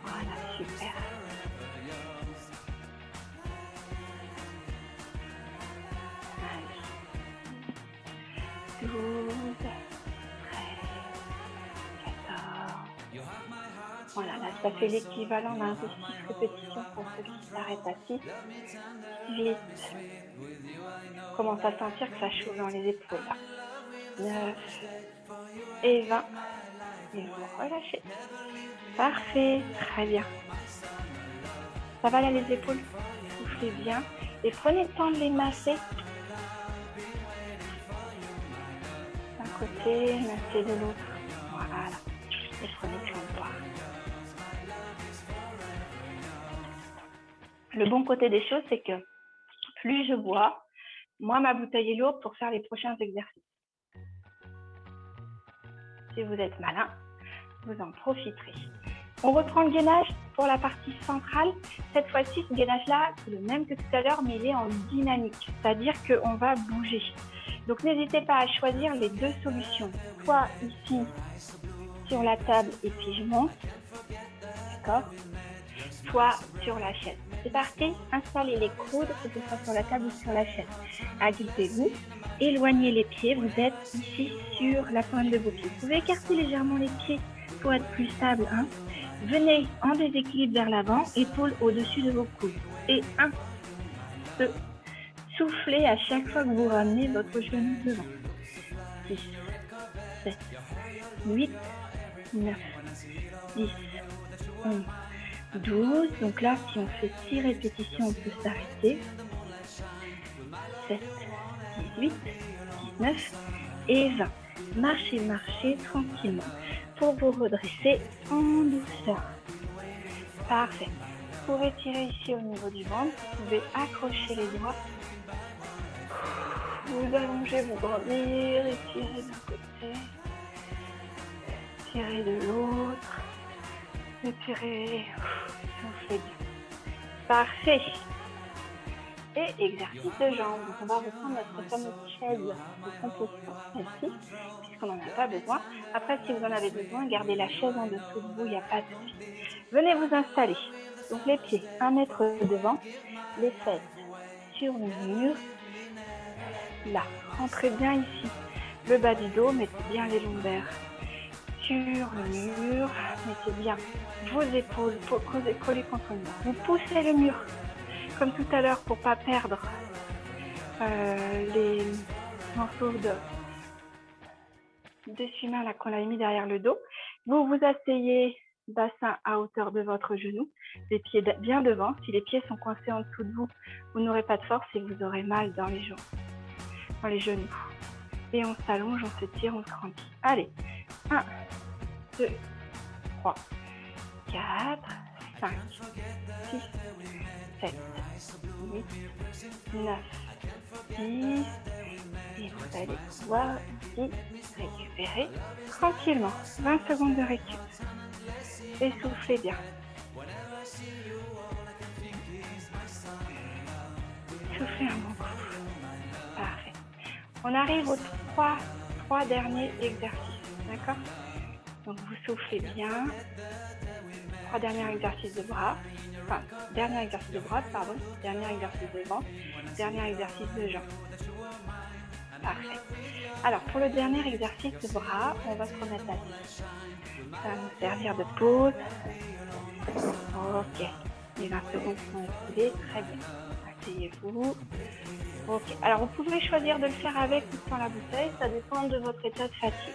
Voilà, super. Allez. 12, 13, 14. Voilà, là, ça fait l'équivalent d'un 6 répétitions pour ceux qui s'arrêtent à 6. 8. Commence à sentir que ça chauffe dans les épaules. Là. 9 et 20. Et vous relâchez. Parfait, très bien. Ça va là les épaules? Soufflez bien. Et prenez le temps de les masser côté, massez de l'autre. Voilà. Et prenez sur le boire. Le bon côté des choses, c'est que plus je bois, moins ma bouteille est lourde pour faire les prochains exercices. Si vous êtes malin, vous en profiterez. On reprend le gainage pour la partie centrale. Cette fois-ci, ce gainage-là, c'est le même que tout à l'heure, mais il est en dynamique, c'est-à-dire qu'on va bouger. Donc, n'hésitez pas à choisir les deux solutions. Soit ici, sur la table, et puis je monte, d'accord? Soit sur la chaise. C'est parti, installez les coudes, que ce soit sur la table ou sur la chaise. Agrippez-vous, éloignez les pieds, vous êtes ici sur la pointe de vos pieds. Vous pouvez écarter légèrement les pieds pour être plus stable. Hein. Venez en déséquilibre vers l'avant, épaules au-dessus de vos coudes. Et 1, 2, soufflez à chaque fois que vous ramenez votre genou devant. 6, 7, 8, 9, 10, 11, 12. Donc là, si on fait 6 répétitions, on peut s'arrêter. 7, 18, 19 et 20. Marchez, marchez tranquillement pour vous redresser en douceur. Parfait. Pour étirer ici au niveau du ventre, vous pouvez accrocher les doigts. Vous allongez, vous grandir, étirez d'un côté, étirez de l'autre, étirez, soufflez bien. Parfait. Et exercice de jambes. Donc on va reprendre notre fameuse chaise de composition, celle-ci, puisqu'on n'en a pas besoin. Après, si vous en avez besoin, gardez la chaise en dessous de vous, il n'y a pas de souci. Venez vous installer. Donc les pieds 1 mètre devant, les fesses sur le mur. Là, rentrez bien ici. Le bas du dos, mettez bien les lombaires sur le mur. Mettez bien vos épaules collées contre le mur. Vous poussez le mur. Comme tout à l'heure, pour ne pas perdre les morceaux d'essuie-main là qu'on a mis derrière le dos. Vous vous asseyez bassin à hauteur de votre genou, les pieds bien devant. Si les pieds sont coincés en dessous de vous, vous n'aurez pas de force et vous aurez mal dans les genoux. Et on s'allonge, on s'étire, on se grandit. Allez, 1, 2, 3, 4, 5, 6, 7, 8, 9, 10, et vous allez pouvoir ici récupérer tranquillement. 20 secondes de récup. Et soufflez bien. Soufflez un bon coup. Parfait. On arrive aux trois derniers exercices. D'accord? Donc vous soufflez bien. 3 derniers exercices de bras. Enfin, dernier exercice de bras, pardon. Dernier exercice de ventre. Dernier exercice de jambes. Parfait. Alors, pour le dernier exercice de bras, on va se remettre assis. Ça va nous servir de pause. Ok. Les 20 secondes sont écoulées. Très bien. Asseyez-vous. Ok. Alors, vous pouvez choisir de le faire avec ou sans la bouteille. Ça dépend de votre état de fatigue.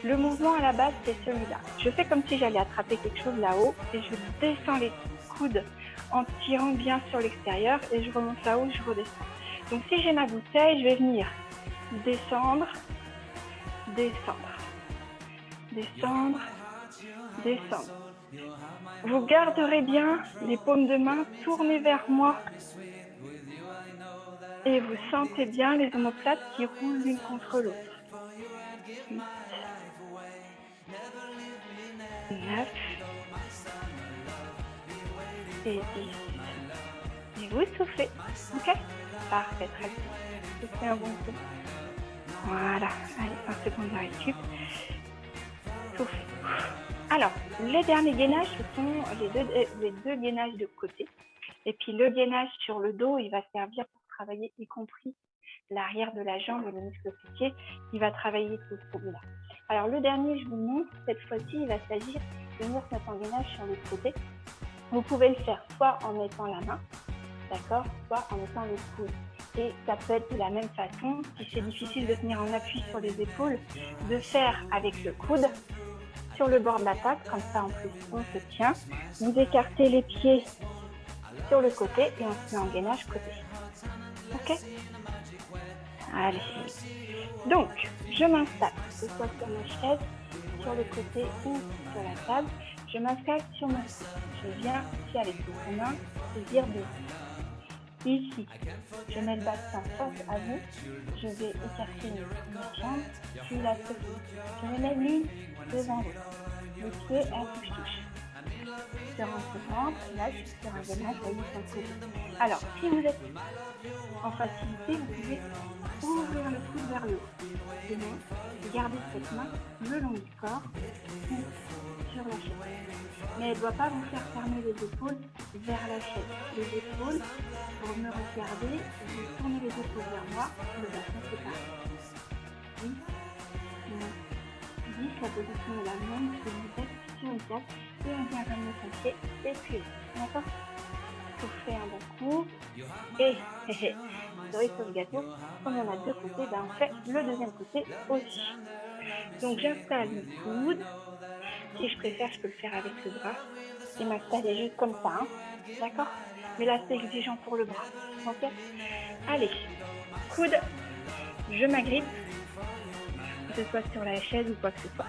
Le mouvement à la base, c'est celui-là. Je fais comme si j'allais attraper quelque chose là-haut et je descends les coudes en tirant bien sur l'extérieur et je remonte là-haut, je redescends. Donc, si j'ai ma bouteille, je vais venir descendre, descendre, descendre, descendre. Vous garderez bien les paumes de main tournées vers moi et vous sentez bien les omoplates qui roulent l'une contre l'autre. 8, 9 et 10. Et vous soufflez. Ok? Parfait, très bien. Soufflez un bon coup. Voilà. Allez, 20 secondes de récup. Soufflez. Alors, les derniers gainages, ce sont les deux gainages de côté. Et puis le gainage sur le dos, il va servir pour travailler, y compris l'arrière de la jambe et le muscle fessier. Il va travailler tout celui-là. Alors le dernier, je vous montre, cette fois-ci, il va s'agir de venir se mettre en gainage sur le côté. Vous pouvez le faire soit en mettant la main, d'accord, soit en mettant le coude. Et ça peut être de la même façon, si c'est difficile de tenir en appui sur les épaules, de faire avec le coude sur le bord de la table, comme ça en plus on se tient. Vous écartez les pieds sur le côté et on se met en gainage côté. Ok? Allez. Donc, je m'installe, que ce soit sur ma chaise, sur le côté ou sur la table. Je m'installe sur mon coude. Je viens ici avec les mains, saisir de ici. Je mets le bassin face à vous. Je vais écarter mes jambes, puis la secouer. Je me mets l'une devant l'autre. Le pied à touche-touche. Sur un ventre, là, je suis sur un ventre, vous voyez, sur le côté. Alors, si vous êtes en facilité, vous pouvez ouvrir le coude vers le haut. Sinon, gardez cette main le long du corps ou sur la chaise. Mais elle ne doit pas vous faire fermer les épaules vers la chaise. Les épaules, pour me regarder, vous tournez les épaules vers moi, le bassin c'est pareil. 10, 9, 10, la position est la même que vous êtes sur une table et on vient ramener son pied et puis d'accord. Soufflez un bon coup et cerise sur le gâteau, comme on a deux côtés, on fait le deuxième côté aussi. Donc j'installe le coude. Si je préfère, je peux le faire avec le bras et m'installer juste comme ça, d'accord? Mais là c'est exigeant pour le bras, ok? Allez, coude, je m'agrippe, que ce soit sur la chaise ou quoi que ce soit.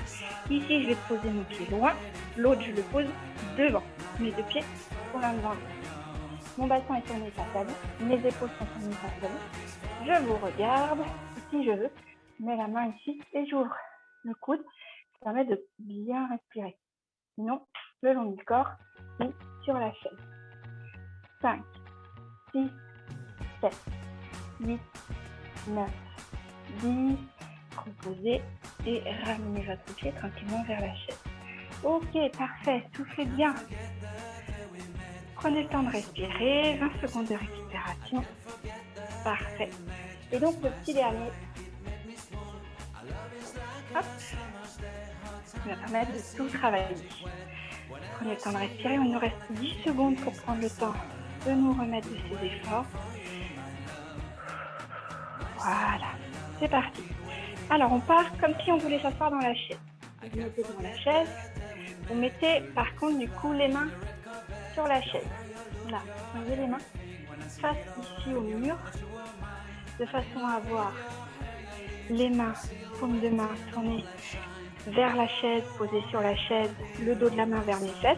Ici je vais poser mon pied loin, l'autre je le pose devant, mes deux pieds sont l'un devant l'autre. Mon bassin est tourné face à vous, mes épaules sont tournées face à vous. Je vous regarde, si je veux, je mets la main ici et j'ouvre le coude. Ça permet de bien respirer. Sinon, le long du corps ou sur la chaise. 5, 6, 7, 8, 9, 10. Reposez et ramenez votre pied tranquillement vers la chaise. Ok, parfait, soufflez bien. Prenez le temps de respirer, 20 secondes de récupération. Parfait. Et donc le petit dernier, hop, qui va permettre de tout travailler. Prenez le temps de respirer, il nous reste 10 secondes pour prendre le temps de nous remettre de ces efforts. Voilà, c'est parti. Alors on part comme si on voulait s'asseoir dans la chaise. Vous mettez dans la chaise, vous mettez par contre du coup les mains sur la chaise. Là, vous avez les mains face ici au mur, de façon à avoir les mains, paume de main tournées vers la chaise, posées sur la chaise, le dos de la main vers mes fesses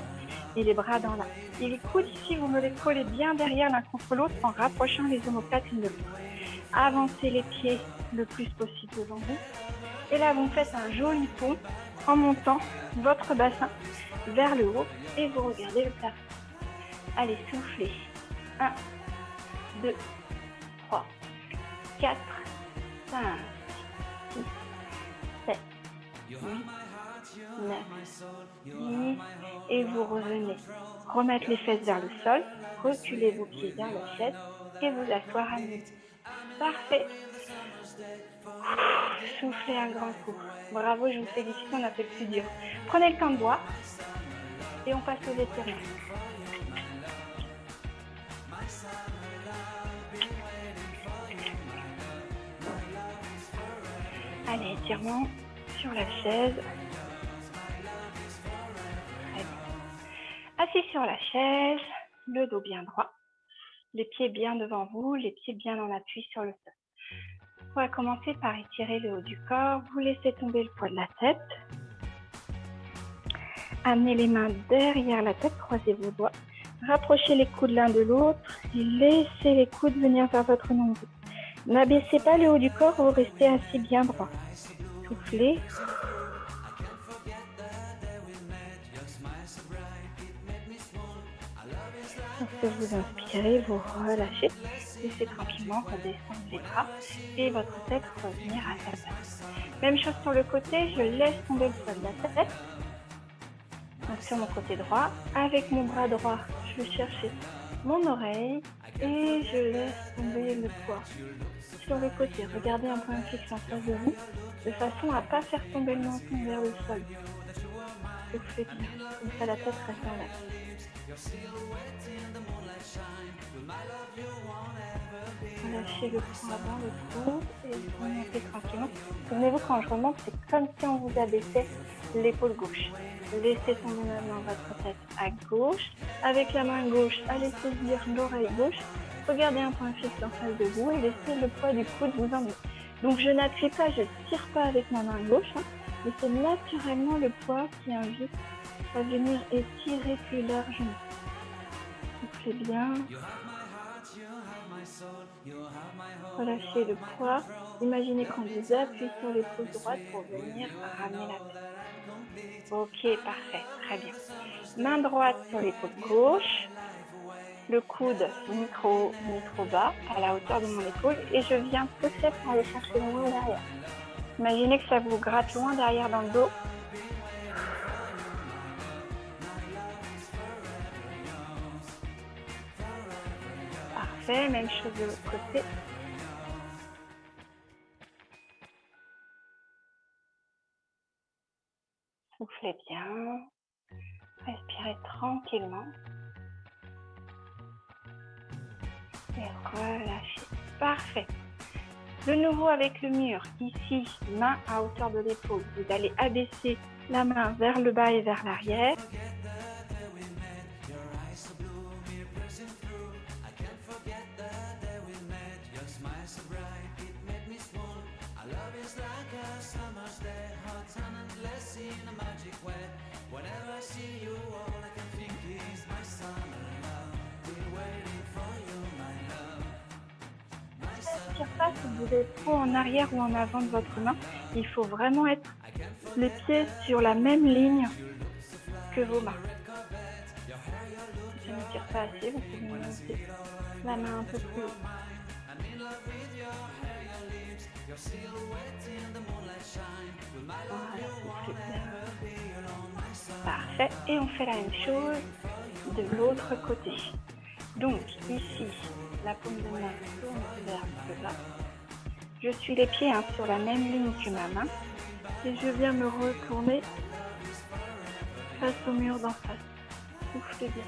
et les bras dans l'air. Et les coudes ici, vous me les collez bien derrière l'un contre l'autre en rapprochant les omoplates l'une de l'autre. Avancez les pieds le plus possible devant vous. Et là, vous faites un joli pont en montant votre bassin vers le haut et vous regardez le plafond. Allez, soufflez. 1, 2, 3, 4, 5, 6, 7, 8, 9, 10. Et vous revenez. Remettre les fesses vers le sol. Reculez vos pieds vers la chaise et vous asseoir à nouveau. Parfait. Soufflez un grand coup. Bravo, je vous félicite, on a fait le plus dur. Prenez le temps de boire et on passe aux étirements. Allez, étirement sur la chaise. Assis sur la chaise, le dos bien droit, les pieds bien devant vous, les pieds bien en appui sur le sol. On va commencer par étirer le haut du corps. Vous laissez tomber le poids de la tête. Amenez les mains derrière la tête, croisez vos doigts. Rapprochez les coudes l'un de l'autre et laissez les coudes venir vers votre nombril. N'abaissez pas le haut du corps, vous restez assis bien droit. Soufflez. Lorsque vous inspirez, vous relâchez. Laissez tranquillement redescendre les bras et votre tête revenir à sa place. Même chose sur le côté, je laisse tomber le poids de la tête. Donc sur mon côté droit, avec mon bras droit, je vais chercher mon oreille et je laisse tomber le poids sur le côté. Regardez un point fixe en face de vous, de façon à ne pas faire tomber le menton vers le sol. Soufflez bien, comme ça la tête reste en l'air. Lâchez le poids dans le cou et vous montez tranquillement. Souvenez-vous, quand je remonte, c'est comme si on vous abaissait l'épaule gauche. Laissez tomber maintenant votre tête à gauche. Avec la main gauche, allez saisir l'oreille gauche. regardez un point fixe en face de vous et laissez le poids du coude vous emmener. Donc je n'appuie pas, je ne tire pas avec ma main gauche, mais c'est naturellement le poids qui invite à venir étirer plus largement. Soufflez bien. Relâchez le poids. Imaginez qu'on vous appuie sur l'épaule droite pour venir ramener la tête. Ok, parfait, très bien. Main droite sur l'épaule gauche. Le coude ni trop haut ni trop bas, à la hauteur de mon épaule. Et je viens pousser pour aller chercher loin derrière. Imaginez que ça vous gratte loin derrière dans le dos. Parfait, même chose de l'autre côté. Soufflez bien. Respirez tranquillement. Et relâchez. Parfait. De nouveau avec le mur. Ici, main à hauteur de l'épaule. Vous allez abaisser la main vers le bas et vers l'arrière. Pas si vous êtes trop en arrière ou en avant de votre main, il faut vraiment être les pieds sur la même ligne que vos mains. Si je ne tire pas assez, vous pouvez monter la main un peu plus haut. Voilà, soufflez bien. Parfait. Et on fait la même chose de l'autre côté. Donc ici, la paume de main tourne vers le bas. Je suis les pieds sur la même ligne que ma main et je viens me retourner face au mur d'en face. Soufflez bien.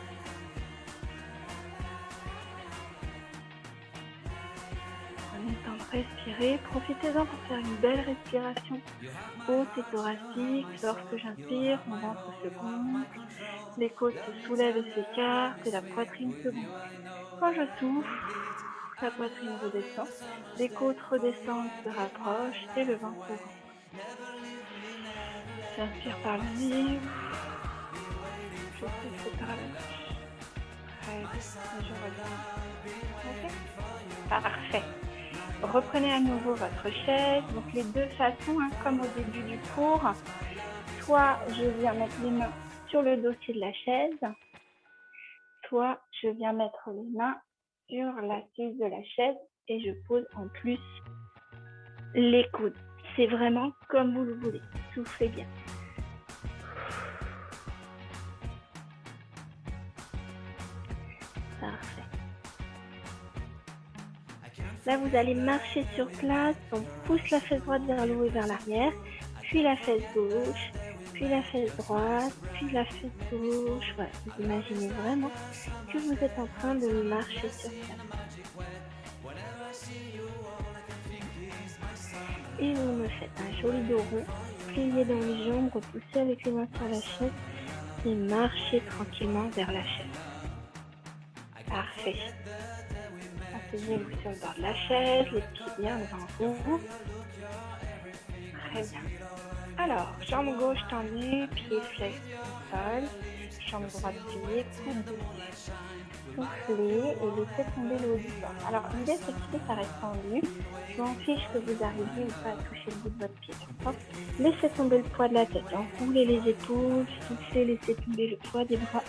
Prenez le temps de respirer. Profitez-en pour faire une belle respiration haute et thoracique. Lorsque j'inspire, mon ventre se gonfle, les côtes se soulèvent et s'écartent et la poitrine se gonfle. Quand je souffle, la poitrine redescend, les côtes redescendent, se rapprochent et le ventre se gonfle. J'inspire par le nez, je souffle par la bouche. Très bien, je reviens. Okay. Parfait. Reprenez à nouveau votre chaise, donc les deux façons, comme au début du cours. Soit je viens mettre les mains sur le dossier de la chaise, soit je viens mettre les mains sur l'assise de la chaise et je pose en plus les coudes. C'est vraiment comme vous le voulez. Soufflez bien. Parfait. Là, vous allez marcher sur place. On pousse la fesse droite vers le haut et vers l'arrière, puis la fesse gauche, puis la fesse droite, puis la fesse gauche. Voilà, vous imaginez vraiment que vous êtes en train de marcher sur place. Et vous me faites un joli dos rond, pliez dans les jambes, repoussez avec les mains sur la chaise et marchez tranquillement vers la chaise. Parfait. Asseyez-vous sur le bord de la chaise, les pieds bien devant vous. Très bien. Alors, jambe gauche tendue, pied flex au sol, jambe droite pliée, coude dessus. Soufflez et laissez tomber le haut du corps. Alors, l'idée c'est que ça reste tendu. Je m'en fiche que vous arriviez ou pas à toucher le bout de votre pied. D'accord ? Laissez tomber le poids de la tête. Enroulez les épaules, soufflez, laissez tomber le poids des bras.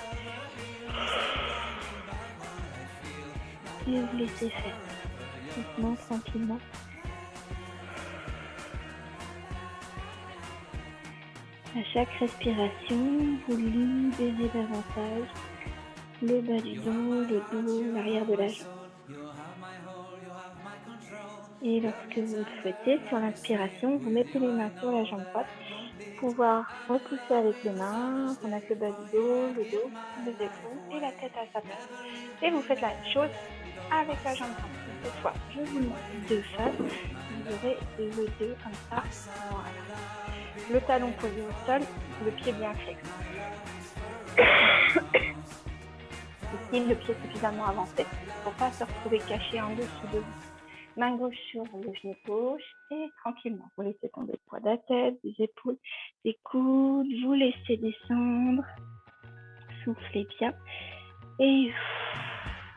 Et vous laissez faire. Doucement, tranquillement. À chaque respiration, vous libérez davantage le bas du dos, le dos, l'arrière de la jambe. Et lorsque vous le souhaitez, sur l'inspiration, vous mettez les mains sur la jambe droite pour pouvoir repousser avec les mains, remettre le bas du dos, les épaules et la tête à sa place. Et vous faites la même chose avec la jambe droite. Cette fois, je vous le montre de face. Vous aurez le deux comme ça. Voilà. Le talon posé au sol, le pied bien flex. tranquille, le pied suffisamment avancé pour ne pas se retrouver caché en dessous de vous. Main gauche sur le genou gauche et tranquillement, vous laissez tomber le poids de la tête, des épaules, des coudes, vous laissez descendre, soufflez bien et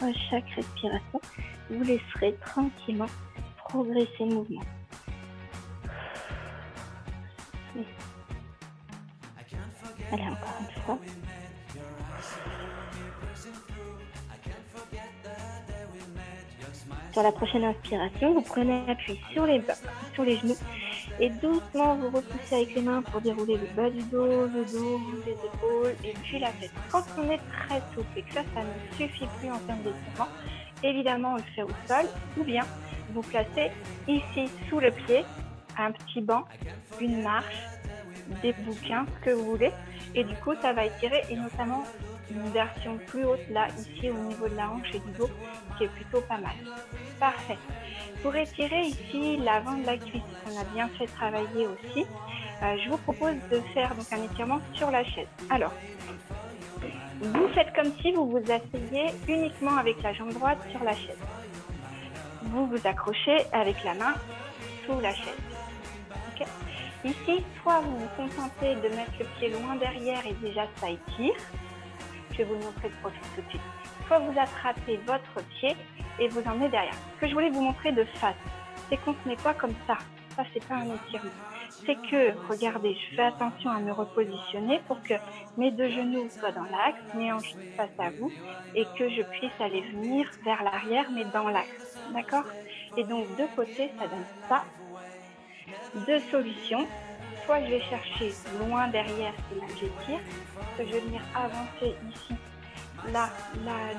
à chaque respiration, vous laisserez tranquillement progresser le mouvement. Allez, encore une fois. Sur la prochaine inspiration, vous prenez appui sur les genoux et doucement vous repoussez avec les mains pour dérouler le bas du dos, les épaules et puis la tête. Quand on est très souple et que ça ne suffit plus en termes d'étirement, évidemment on le fait au sol ou bien vous placez ici sous le pied un petit banc, une marche, des bouquins, ce que vous voulez et du coup ça va étirer et notamment une version plus haute là, ici au niveau de la hanche et du dos, qui est plutôt pas mal. Parfait. Pour étirer ici l'avant de la cuisse, qu'on a bien fait travailler aussi, je vous propose de faire donc un étirement sur la chaise. Alors, vous faites comme si vous vous asseyez uniquement avec la jambe droite sur la chaise. Vous vous accrochez avec la main sous la chaise. Okay. Ici, soit vous vous contentez de mettre le pied loin derrière et déjà ça étire. Je vais vous montrer le profil tout de suite. Soit vous attrapez votre pied et vous emmenez derrière. Ce que je voulais vous montrer de face, c'est qu'on ne se met pas comme ça. Ça, c'est pas un étirement. C'est que, regardez, je fais attention à me repositionner pour que mes deux genoux soient dans l'axe, mes hanches face à vous et que je puisse aller venir vers l'arrière, mais dans l'axe. D'accord? Et donc, de côté, ça donne ça. Deux solutions. Soit je vais chercher loin derrière, c'est là que j'étire, que je vais venir avancer ici, là,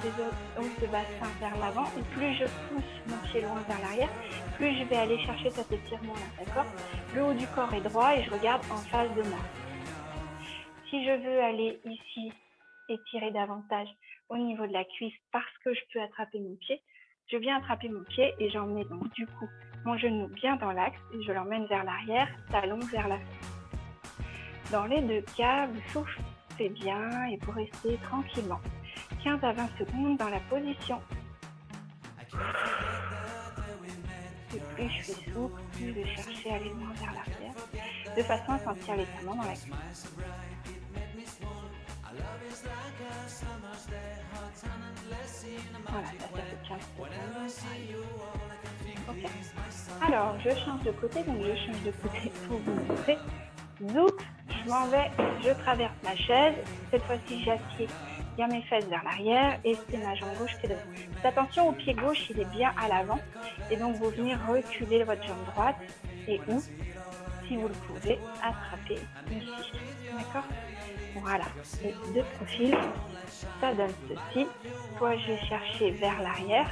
des os de bassin vers l'avant, et plus je pousse mon pied loin vers l'arrière, plus je vais aller chercher cet étirement-là, d'accord? Le haut du corps est droit et je regarde en face de moi. Si je veux aller ici, étirer davantage au niveau de la cuisse parce que je peux attraper mon pied, je viens attraper mon pied et j'emmène donc du coup mon genou bien dans l'axe et je l'emmène vers l'arrière, talon vers la fesse. Dans les deux cas, vous soufflez bien et vous restez tranquillement. 15 à 20 secondes dans la position. Et plus je suis souple, plus je vais chercher à aller loin vers l'arrière, de façon à sentir l'étirement dans la cuisse. Voilà, ça fait 15 secondes. Ok. Alors, je change de côté, donc je change de côté pour vous montrer. Zoup, je m'en vais, je traverse ma chaise. Cette fois-ci, j'assieds bien mes fesses vers l'arrière et c'est ma jambe gauche qui est devant. Faites attention au pied gauche, il est bien à l'avant. Et donc, vous venez reculer votre jambe droite et ou, si vous le pouvez, attraper ici. D'accord ? Voilà. Et de profil, ça donne ceci. Soit je vais chercher vers l'arrière,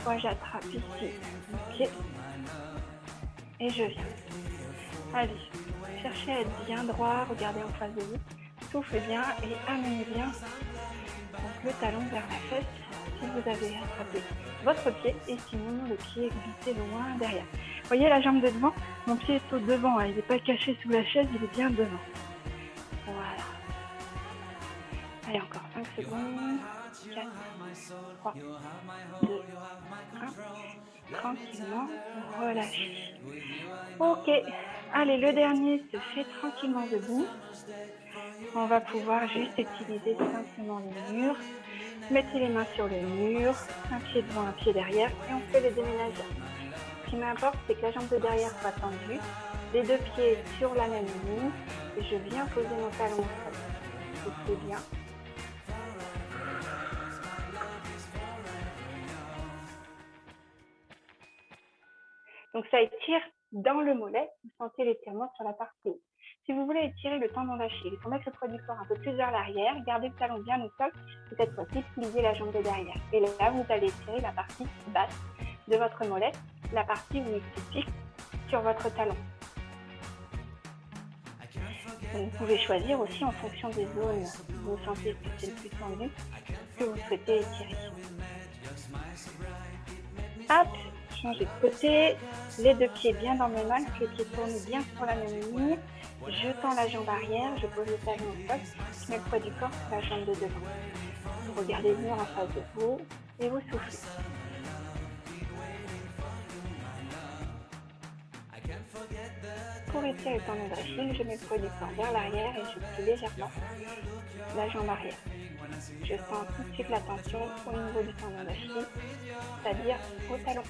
soit j'attrape ici mon pied et je viens. Allez, cherchez à être bien droit, regardez en face de vous, soufflez bien et amenez bien donc, le talon vers la fesse si vous avez attrapé votre pied et sinon le pied est glissé loin derrière. Vous voyez la jambe de devant, mon pied est au devant, hein, il n'est pas caché sous la chaise, il est bien devant. Voilà. Allez, encore 5 secondes. 4, 3, 2, 1. Tranquillement, relâchez. Ok, allez, le dernier se fait tranquillement debout. On va pouvoir juste utiliser simplement le mur. Mettez les mains sur le mur, un pied devant, un pied derrière et on fait le déménageur. Ce qui m'importe, c'est que la jambe de derrière soit tendue, les deux pieds sur la même ligne et je viens poser mon talon au sol. C'est bien. Donc ça étire dans le mollet, vous sentez l'étirement sur la partie haute. Si vous voulez étirer le tendon d'Achille, il faut mettre le poids du corps un peu plus vers l'arrière, garder le talon bien au sol, et cette fois-ci, plier la jambe de derrière. Et là, vous allez étirer la partie basse de votre mollet, la partie où il se fixe sur votre talon. Donc, vous pouvez choisir aussi en fonction des zones où vous sentez que c'est le plus tendu, que vous souhaitez étirer. Hop, changer de côté. Les deux pieds bien dans le même axe, les pieds tournés bien sur la même ligne. Je tends la jambe arrière, je pose le talon au sol, je mets le poids du corps sur la jambe de devant. Vous regardez le mur en face de vous et vous soufflez. Pour étirer le tendon d'Achille, je mets le poids du corps vers l'arrière et je plie légèrement la jambe arrière. Je sens tout de suite la tension au niveau du tendon d'Achille, c'est-à-dire au talon,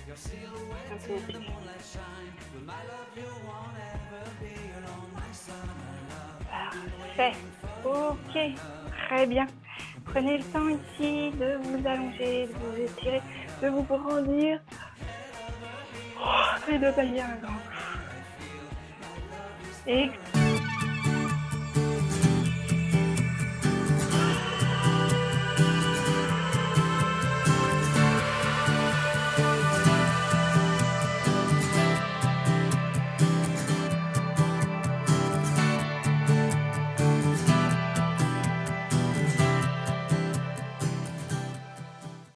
un peu au-dessus. Parfait. Ok, très bien. Prenez le temps ici de vous allonger, de vous étirer, de vous grandir et de tailler un grand. Expirez.